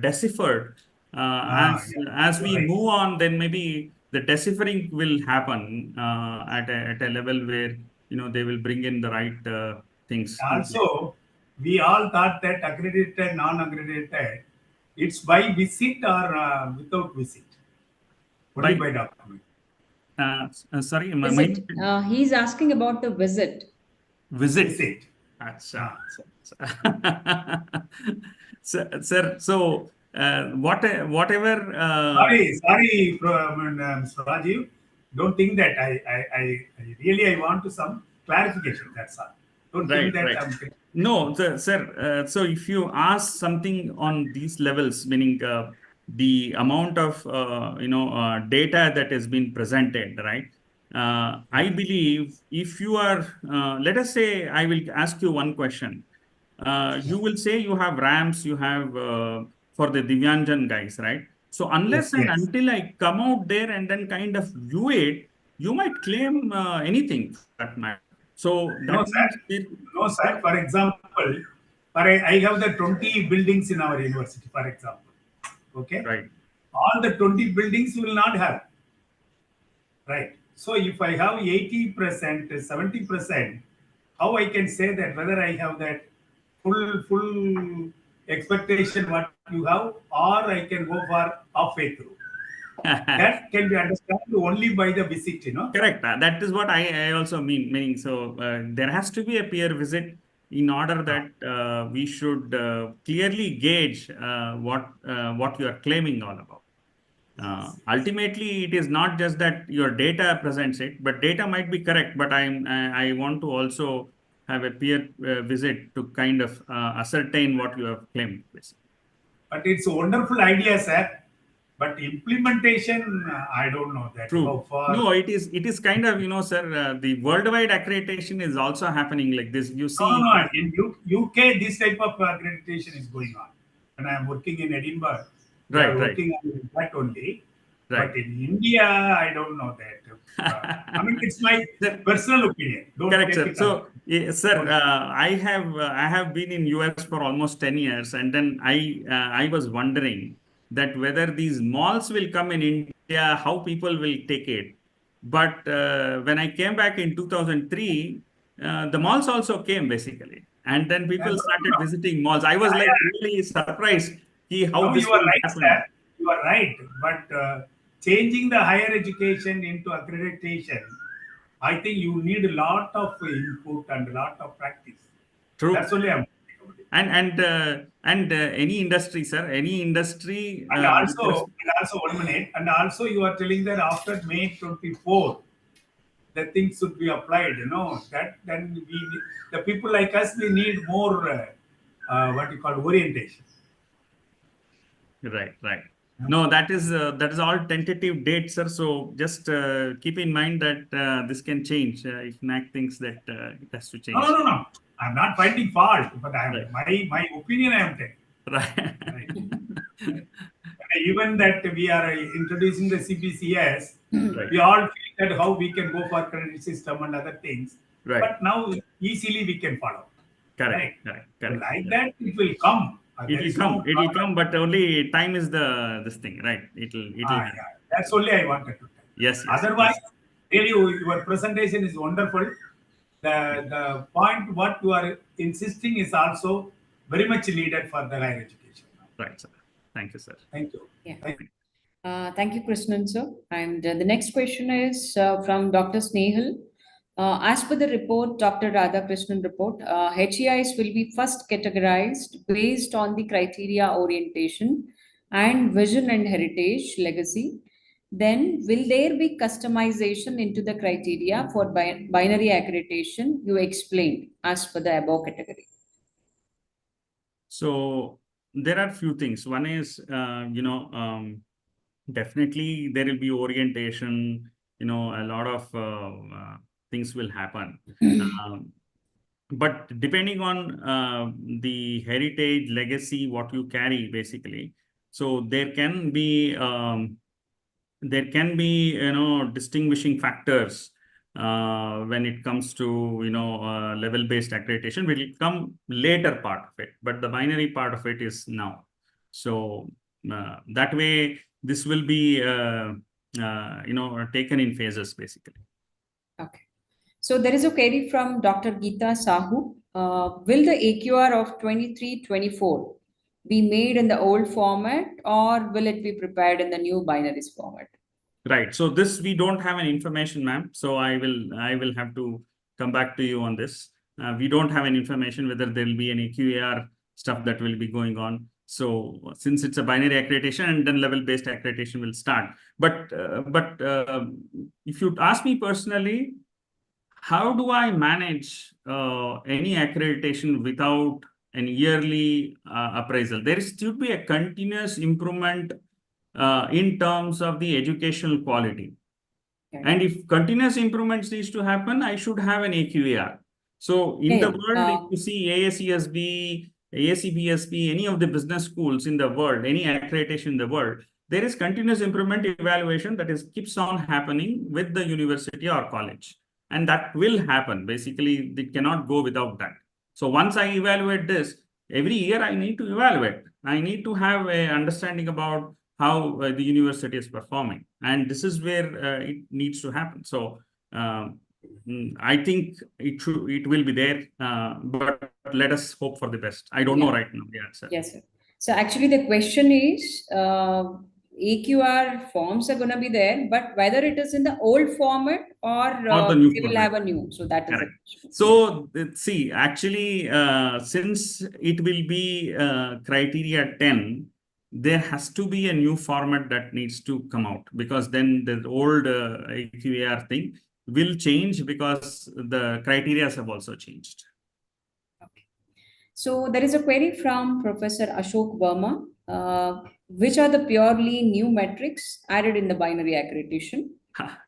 deciphered. As we move on, then maybe the deciphering will happen at a level where they will bring in the right things. Also, we all thought that accredited, non-accredited, it's by visit or without visit. Only by document. Sorry, Visit. He's asking about the visit. Visit. Achha. Sir, so whatever. Sorry, Mr. Rajeev. Don't think that I really want to some clarification. That's all. Don't think that I'm. No, sir. So if you ask something on these levels, meaning the amount of data that has been presented, right? I believe if you are, let us say, I will ask you one question. You will say you have ramps, you have for the Divyanjan guys, right? So unless and until I come out there and then kind of view it, you might claim anything for that matter. So that no, sir. For example, I have the 20 buildings in our university, for example. Okay. Right. All the 20 buildings you will not have. Right. So if I have 80%, 70%, how I can say that whether I have that full expectation what you have, or I can go for halfway through. That can be understood only by the visit, Correct. That is what I also meaning. So there has to be a peer visit in order that we should clearly gauge what you are claiming all about. Ultimately, it is not just that your data presents it, but data might be correct. But I want to also have a peer visit to kind of ascertain what you have claimed, basically. But it's a wonderful idea, sir. But implementation, I don't know that. True. How far. No, it is kind of, sir, the worldwide accreditation is also happening like this. You see. No. In UK, this type of accreditation is going on. And I'm working in Edinburgh. They are working on that only. Right. But in India, I don't know that. I mean, it's my personal opinion. Don't Correct, take sir. it So, sir, I have been in US for almost 10 years, and then I was wondering that whether these malls will come in India, how people will take it. But when I came back in 2003, the malls also came basically, and then people started visiting malls. I was like really surprised how this you are will right, happen. sir. You are right, but changing the higher education into accreditation, I think you need a lot of input and a lot of practice. True. That's only I'm. And any industry, sir, any industry. And also 1 minute. And also you are telling that after May 24, the things should be applied. That then the people like us, we need more what you call orientation. Right. No, that is all tentative dates, sir. So just keep in mind that this can change if NAAC thinks that it has to change. No. I'm not finding fault, but my opinion I am telling. Right. Even that we are introducing the CBCS, we all feel that how we can go for credit system and other things. Right. But now easily we can follow. Correct. Like that, it will come. It will come, but only time is this thing, right? It'll. Yeah. That's only I wanted to tell. Yes. Otherwise, really, your presentation is wonderful. The point what you are insisting is also very much needed for the higher education. Right, sir. Thank you, sir. Thank you. Yeah. Thank you, Krishnan, sir. And the next question is from Dr. Snehal. As per the report, Dr. Radhakrishnan report, HEIs will be first categorized based on the criteria orientation and vision and heritage legacy. Then will there be customization into the criteria for binary accreditation you explained as per the above category? So there are few things. One is, definitely there will be orientation, a lot of things will happen. But depending on the heritage, legacy, what you carry, basically, so there can be distinguishing factors when it comes to level-based accreditation. Will come later part of it, but the binary part of it is now. So that way, this will be taken in phases, basically. Okay. So there is a query from Dr. Geeta Sahu. Will the AQR of 23-24 be made in the old format, or will it be prepared in the new binaries format? Right. So this we don't have any information, ma'am. So I will have to come back to you on this. We don't have any information whether there will be any QAR stuff that will be going on. So since it's a binary accreditation, and then level-based accreditation will start. But if you ask me personally, how do I manage any accreditation without an yearly appraisal? There should be a continuous improvement in terms of the educational quality. Okay. And if continuous improvements needs to happen, I should have an AQAR. So in the world, if you see AACSB, AACBSB, any of the business schools in the world, any accreditation in the world, there is continuous improvement evaluation that keeps on happening with the university or college. And that will happen. Basically, it cannot go without that. So once I evaluate this, every year I need to evaluate. I need to have an understanding about how the university is performing. And this is where it needs to happen. So I think it will be there, but let us hope for the best. I don't know right now the answer. Yes, sir. So actually the question is, AQR forms are going to be there, but whether it is in the old format or the new they will format. have a new. So that is Correct. the question. So see, actually, since it will be criteria 10, there has to be a new format that needs to come out, because then the old AQAR thing will change because the criteria have also changed. Okay. So there is a query from Professor Ashok Verma. Which are the purely new metrics added in the binary accreditation?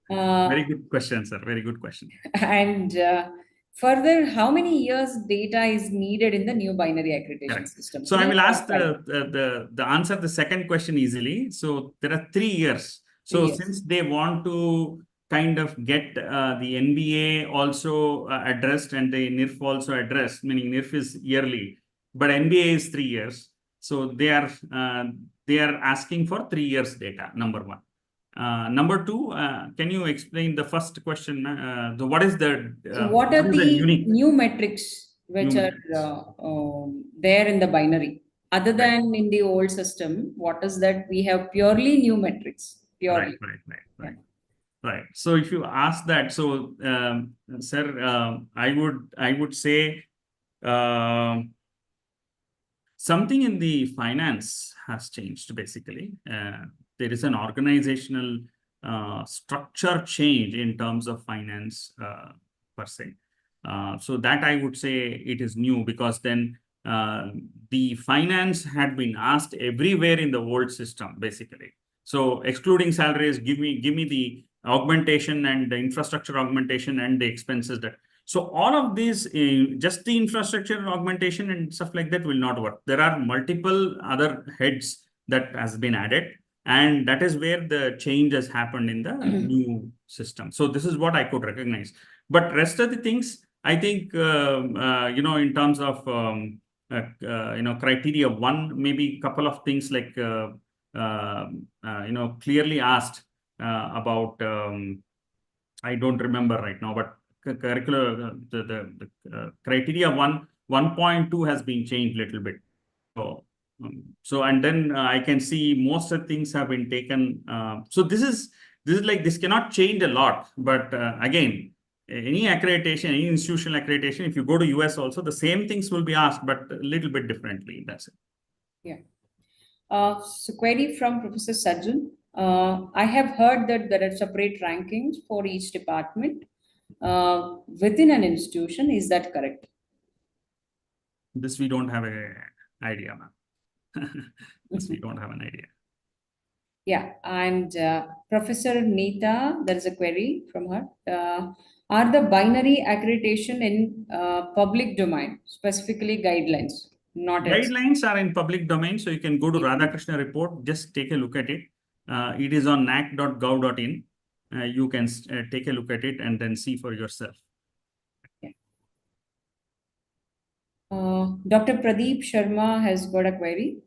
Very good question, sir. Very good question. And further, how many years data is needed in the new binary accreditation Correct. system? So I will ask 3.5. the answer the second question easily. So there are 3 years. 3 So years. since they want to kind of get the NBA also addressed and the NIRF also addressed, meaning NIRF is yearly, but NBA is 3 years. So they are asking for 3 years data, number one. Number two, can you explain the first question? What is the So what are the unique new metrics which new are metrics? there in the binary? Other Right. than in the old system, what is that we have purely new metrics? Purely. Right. Right. So if you ask that, so sir, I would say something in the finance has changed basically. There is an organizational structure change in terms of finance per se. So that I would say it is new, because then the finance had been asked everywhere in the old system basically. So excluding salaries, give me the augmentation and the infrastructure augmentation and the expenses that. So all of these, just the infrastructure augmentation and stuff like that will not work. There are multiple other heads that has been added, and that is where the change has happened in the new system. So this is what I could recognize. But rest of the things, I think, in terms of, criteria 1, maybe a couple of things like, clearly asked about, I don't remember right now, but curricular, the criteria 1.2 has been changed a little bit. So and then I can see most of the things have been taken. So this is like, this cannot change a lot, but again, any accreditation, any institutional accreditation, if you go to US also, the same things will be asked, but a little bit differently. That's it. Yeah. So query from Professor Sajjan. I have heard that there are separate rankings for each department within an institution. Is that correct? This we don't have an idea, ma'am. This we don't have an idea. Yeah, and Professor Neeta, there is a query from her. Are the binary accreditation in public domain, specifically guidelines? Not it. Guidelines are in public domain, so you can go to Radhakrishna report, just take a look at it. It is on naac.gov.in. You can take a look at it and then see for yourself. Dr. Pradeep Sharma has got a query.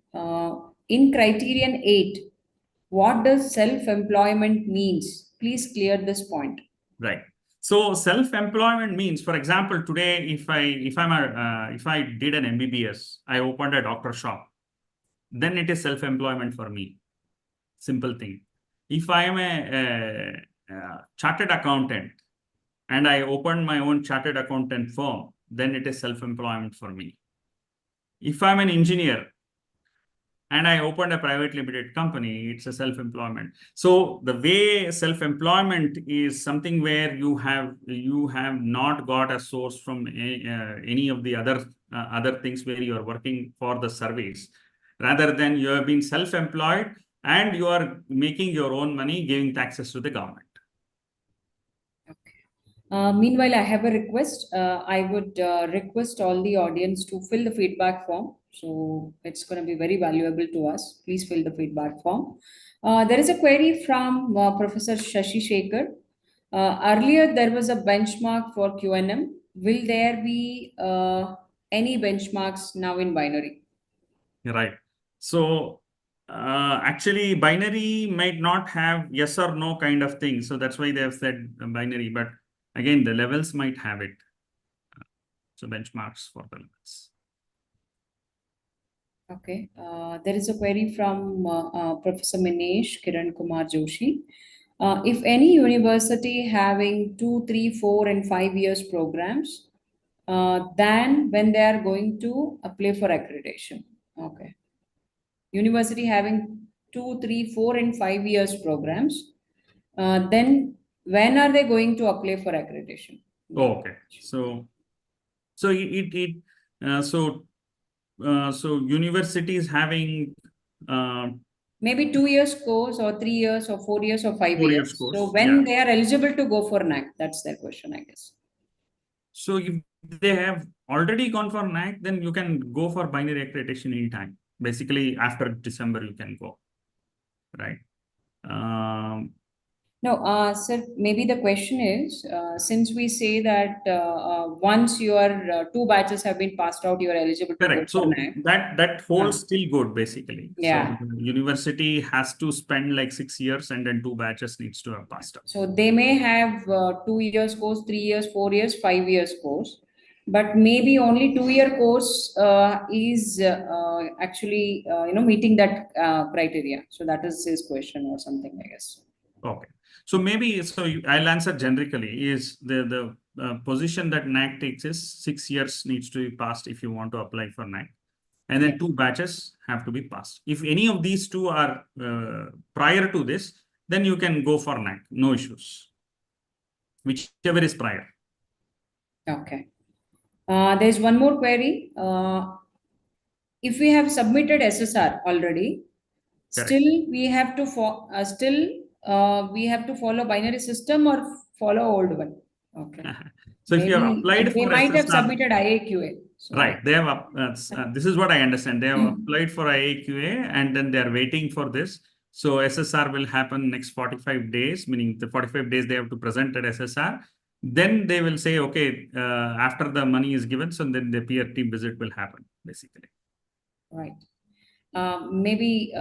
In criterion 8, what does self-employment means? Please clear this point. Right. So self-employment means, for example, today, if I did an MBBS, I opened a doctor shop, then it is self-employment for me. Simple thing. If I am a chartered accountant and I opened my own chartered accountant firm, then it is self-employment for me. If I'm an engineer and I opened a private limited company, it's a self-employment. So the way self-employment is something where you have not got a source from any of the other things where you are working for the service, rather than you have been self-employed and you are making your own money, giving taxes to the government. Meanwhile, I have a request. I would request all the audience to fill the feedback form. So it's going to be very valuable to us. Please fill the feedback form. There is a query from Professor Shashi Shekhar. Earlier, there was a benchmark for QNM. Will there be any benchmarks now in binary? Right. So actually, binary might not have yes or no kind of thing. So that's why they have said binary. But Again, the levels might have it. So benchmarks for the levels. Okay. There is a query from Professor Minesh Kiran Kumar Joshi. If any university having 2, 3, 4, and 5 years programs, then when they are going to apply for accreditation. Okay. University having 2, 3, 4, and 5 years programs, then when are they going to apply for accreditation? Oh, okay. So so universities having maybe 2 years course or 3 years or 4 years or 5 4 years. years course. So when they are eligible to go for NAAC, that's their question, I guess. So if they have already gone for NAAC, then you can go for binary accreditation anytime. Basically, after December, you can go, right? No, sir, maybe the question is, since we say that once your 2 batches have been passed out, you are eligible to go Correct. for So NAAC. that holds still good, basically. Yeah. So the university has to spend like 6 years and then 2 batches needs to have passed out. So they may have 2 years course, 3 years, 4 years, 5 years course, but maybe only 2-year course is actually meeting that criteria. So that is his question or something, I guess. Okay. So maybe I'll answer generically. Is the position that NAAC takes is 6 years needs to be passed if you want to apply for NAAC, and then 2 batches have to be passed. If any of these 2 are prior to this, then you can go for NAAC, no issues. Whichever is prior. Okay. There's one more query. If we have submitted SSR already, Correct. still we have to follow binary system or follow old one. Okay. So if you have Maybe applied they for might have SSR, submitted IAQA. So right? They have this is what I understand. They have applied for IAQA and then they are waiting for this. So SSR will happen next 45 days, meaning the 45 days they have to present at SSR. Then they will say, okay, after the money is given, so then the peer team visit will happen, basically. Right. Maybe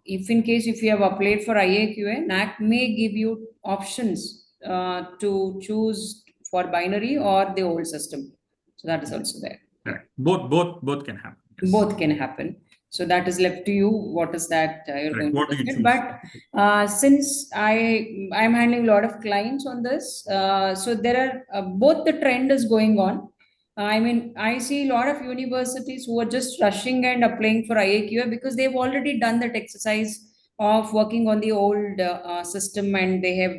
if in case if you have applied for IAQA, NAAC may give you options to choose for binary or the old system. So that is also there. Correct. Both can happen. Yes. Both can happen. So that is left to you. What is that you're Correct. going What to do you decide? choose? But since I'm handling a lot of clients on this, so there are both the trend is going on. I mean, I see a lot of universities who are just rushing and applying for IAQA because they've already done that exercise of working on the old system and they have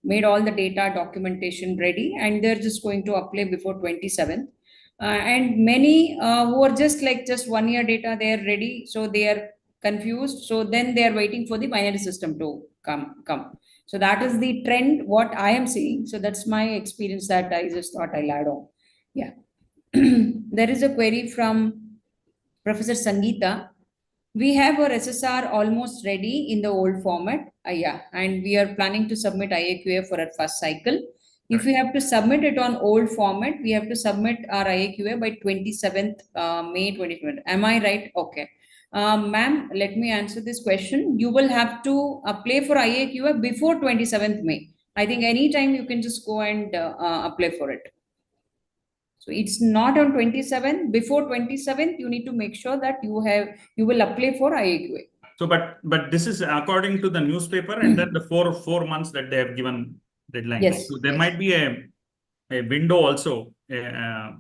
made all the data documentation ready and they're just going to apply before 27th. And many who are just 1 year data, they are ready, so they are confused. So then they are waiting for the binary system to come. So that is the trend what I am seeing. So that's my experience that I just thought I'll add on. Yeah. There is a query from Professor Sangeeta. We have our SSR almost ready in the old format. Yeah, and we are planning to submit IAQA for our first cycle. If we have to submit it on old format, we have to submit our IAQA by 27th May 2020. Am I right? Okay. Ma'am, let me answer this question. You will have to apply for IAQA before 27th May. I think anytime you can just go and apply for it. So it's not on 27th. Before 27th, you need to make sure that you will apply for IAQA. So, but this is according to the newspaper, and then the four months that they have given deadline. Yes. So there might be a window also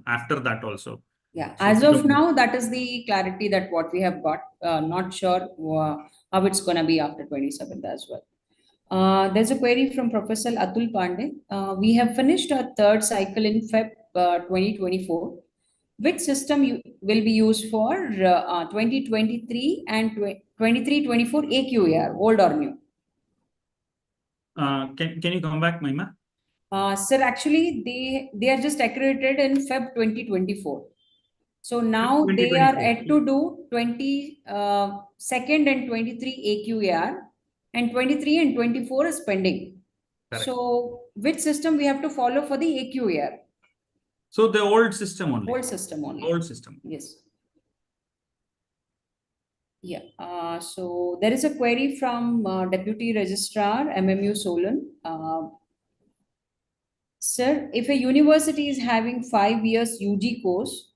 after that also. Yeah. So As of now, that is the clarity that what we have got. Not sure how it's going to be after 27th as well. There's a query from Professor Atul Pandey. We have finished our third cycle in Feb 2024. Which system will be used for 2023 and 23-24 AQAR, old or new? Can you come back, Mahima? Sir, actually, they are just accredited in Feb 2024. So now they are at to do 22nd and 23 AQAR, and 23 and 24 is pending. Correct. So which system we have to follow for the AQAR? So the old system only. Old system only. Old system. Yes. Yeah. So there is a query from Deputy Registrar MMU Solon. Sir, if a university is having 5 years UG course,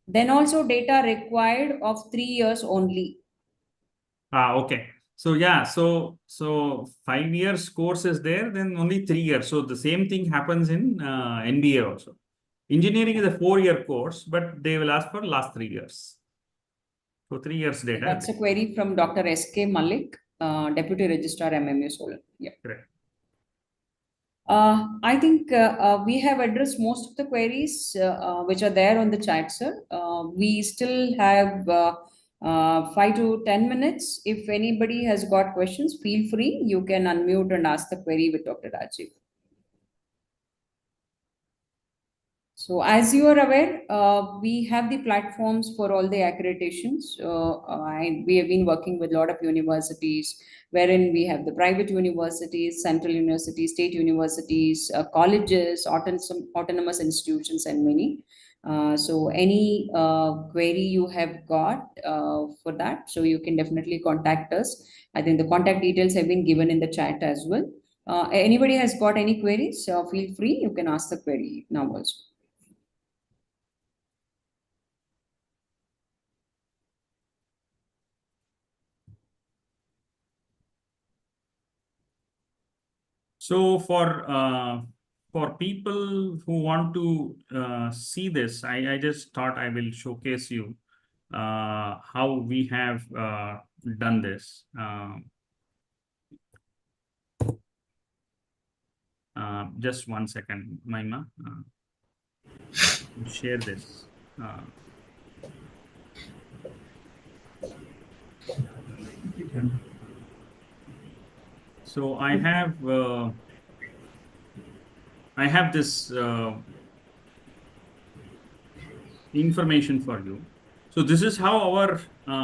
then also data required of 3 years only. Okay. So yeah, so 5 years course is there, then only 3 years. So the same thing happens in NBA also. Engineering is a 4 year course, but they will ask for last 3 years. So 3 years data. That's a query from Dr. S.K. Malik, Deputy Registrar MMU Solar. Yeah. Correct. I think we have addressed most of the queries which are there on the chat, sir. We still have 5 to 10 minutes. If anybody has got questions, feel free. You can unmute and ask the query with Dr. Rajeev. So as you are aware, we have the platforms for all the accreditations. We have been working with a lot of universities, wherein we have the private universities, central universities, state universities, colleges, autonomous institutions, and many. So any query you have got for that, so you can definitely contact us. I think the contact details have been given in the chat as well. Anybody has got any queries, feel free. You can ask the query now also. So for people who want to see this, I just thought I will showcase you how we have done this. Just 1 second, Mahima. Share this. So I have this information for you. So this is how our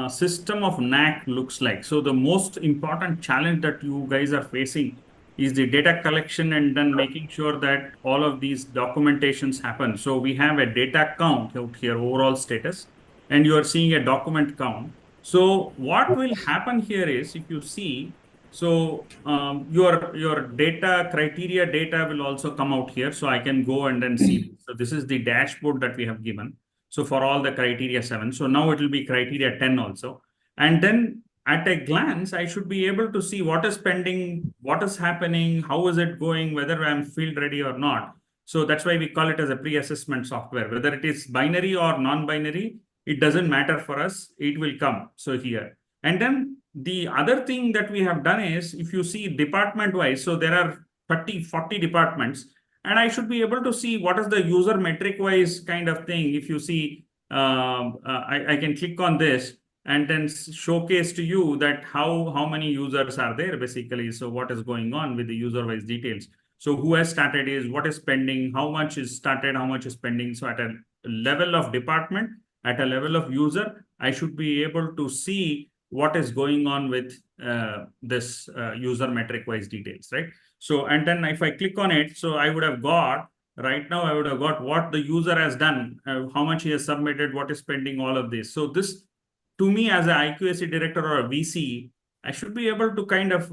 system of NAAC looks like. So the most important challenge that you guys are facing is the data collection and then making sure that all of these documentations happen. So we have a data count out here, overall status, and you are seeing a document count. So what will happen here is, if you see, so your data criteria data will also come out here. So I can go and then see. So this is the dashboard that we have given. So for all the criteria 7, so now it will be criteria 10 also. And then at a glance, I should be able to see what is pending, what is happening, how is it going, whether I'm field ready or not. So that's why we call it as a pre-assessment software. Whether it is binary or non-binary, it doesn't matter for us. It will come. So here. And then the other thing that we have done is, if you see department wise, so there are 30, 40 departments. And I should be able to see what is the user metric wise kind of thing. If you see, I can click on this and then showcase to you that how many users are there basically. So what is going on with the user wise details. So who has started is, what is pending, how much is started, how much is pending. So at a level of department, at a level of user, I should be able to see what is going on with this user metric wise details, right? So, and then if I click on it, so I would have got, right now I would have got what the user has done, how much he has submitted, what is pending, all of this. So this, to me as an IQAC director or a VC, I should be able to kind of,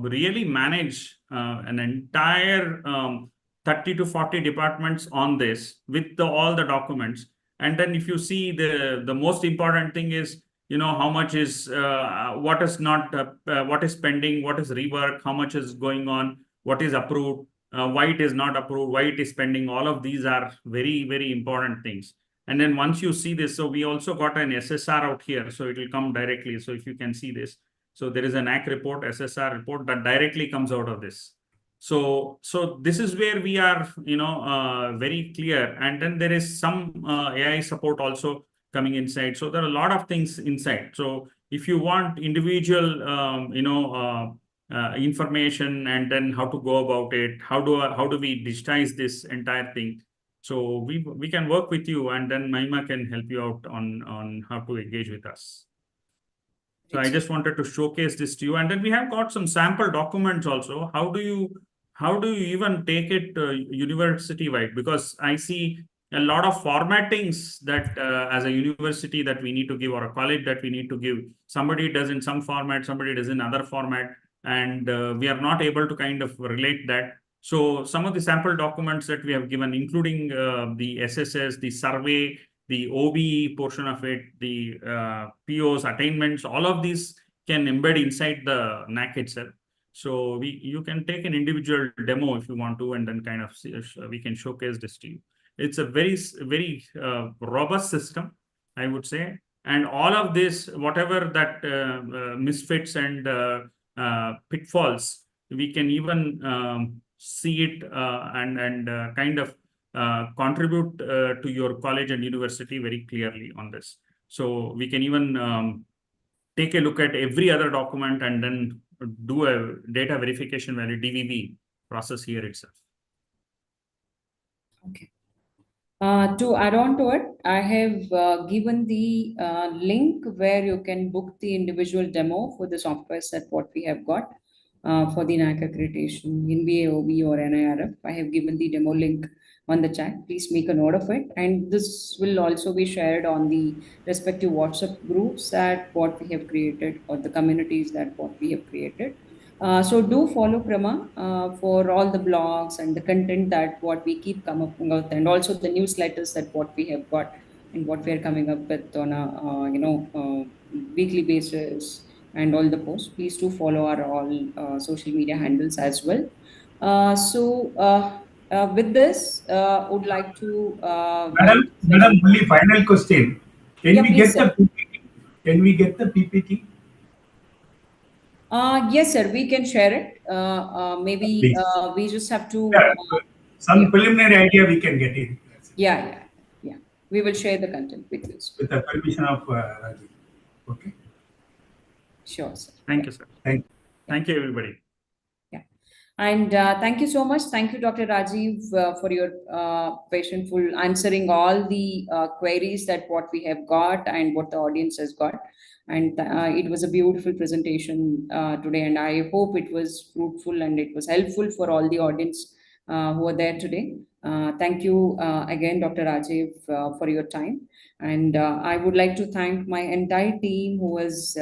really manage an entire 30 to 40 departments on this with all the documents. And then if you see the most important thing is, how much is, what is not, what is pending, what is rework, how much is going on, what is approved, why it is not approved, why it is pending. All of these are very, very important things. And then once you see this, so we also got an SSR out here, so it will come directly. So if you can see this, so there is an NAAC report, SSR report that directly comes out of this. So this is where we are, very clear. And then there is some AI support also coming inside. So there are a lot of things inside. So if you want individual, information and then how to go about it, how do we digitize this entire thing? So we can work with you, and then Mahima can help you out on how to engage with us. So I just wanted to showcase this to you. And then we have got some sample documents also. How do you even take it university wide? Because I see a lot of formattings that as a university that we need to give, or a college that we need to give. Somebody does in some format, somebody does in other format, and we are not able to kind of relate that. So some of the sample documents that we have given, including the SSS, the survey, the OBE portion of it, the POs, attainments, all of these can embed inside the NAAC itself. So you can take an individual demo if you want to, and then kind of we can showcase this to you. It's a very robust system, I would say. And all of this, whatever that misfits and pitfalls, we can even see it and kind of contribute to your college and university very clearly on this. So we can even take a look at every other document and then do a data verification value DVV process here itself. Okay. To add on to it, I have given the link where you can book the individual demo for the software set what we have got for the NAAC accreditation, NBA, OB or NIRF. I have given the demo link on the chat. Please make a note of it. And this will also be shared on the respective WhatsApp groups that what we have created, or the communities that what we have created. So do follow Krama for all the blogs and the content that what we keep coming up with, and also the newsletters that what we have got and what we are coming up with on a weekly basis, and all the posts. Please do follow our all social media handles as well. With this, would like to Madam, only final question. Can Yeah, we please, get the PPT? Can we get the PPT? yes, sir, we can share it. Maybe Please. we just have to. Yeah, some yeah. preliminary idea we can get in. Yeah. We will share the content with you, sir. With the permission of Rajeev. Okay. Sure, sir. Thank you, sir. Thank you, everybody. Yeah. And thank you so much. Thank you, Dr. Rajeev, for your patientful answering all the queries that what we have got and what the audience has got. And it was a beautiful presentation today, and I hope it was fruitful and it was helpful for all the audience who are there today. Thank you again, Dr. Rajeev, for your time. And I would like to thank my entire team who has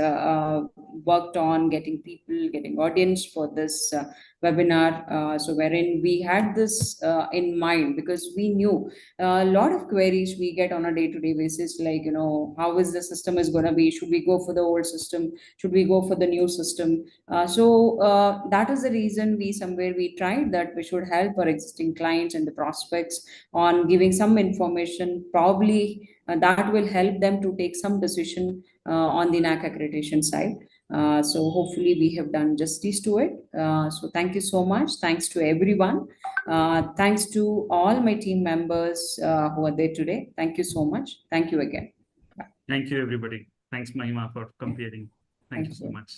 worked on getting people, getting audience for this webinar. So wherein we had this in mind, because we knew a lot of queries we get on a day-to-day basis, like, how is the system is going to be? Should we go for the old system? Should we go for the new system? So that is the reason we tried that we should help our existing clients and the prospects on giving some information, probably that will help them to take some decision on the NAAC accreditation side. So hopefully we have done justice to it. So thank you so much. Thanks to everyone. Thanks to all my team members who are there today. Thank you so much. Thank you again. Thank you, everybody. Thanks, Mahima, for comparing. Thank you so much.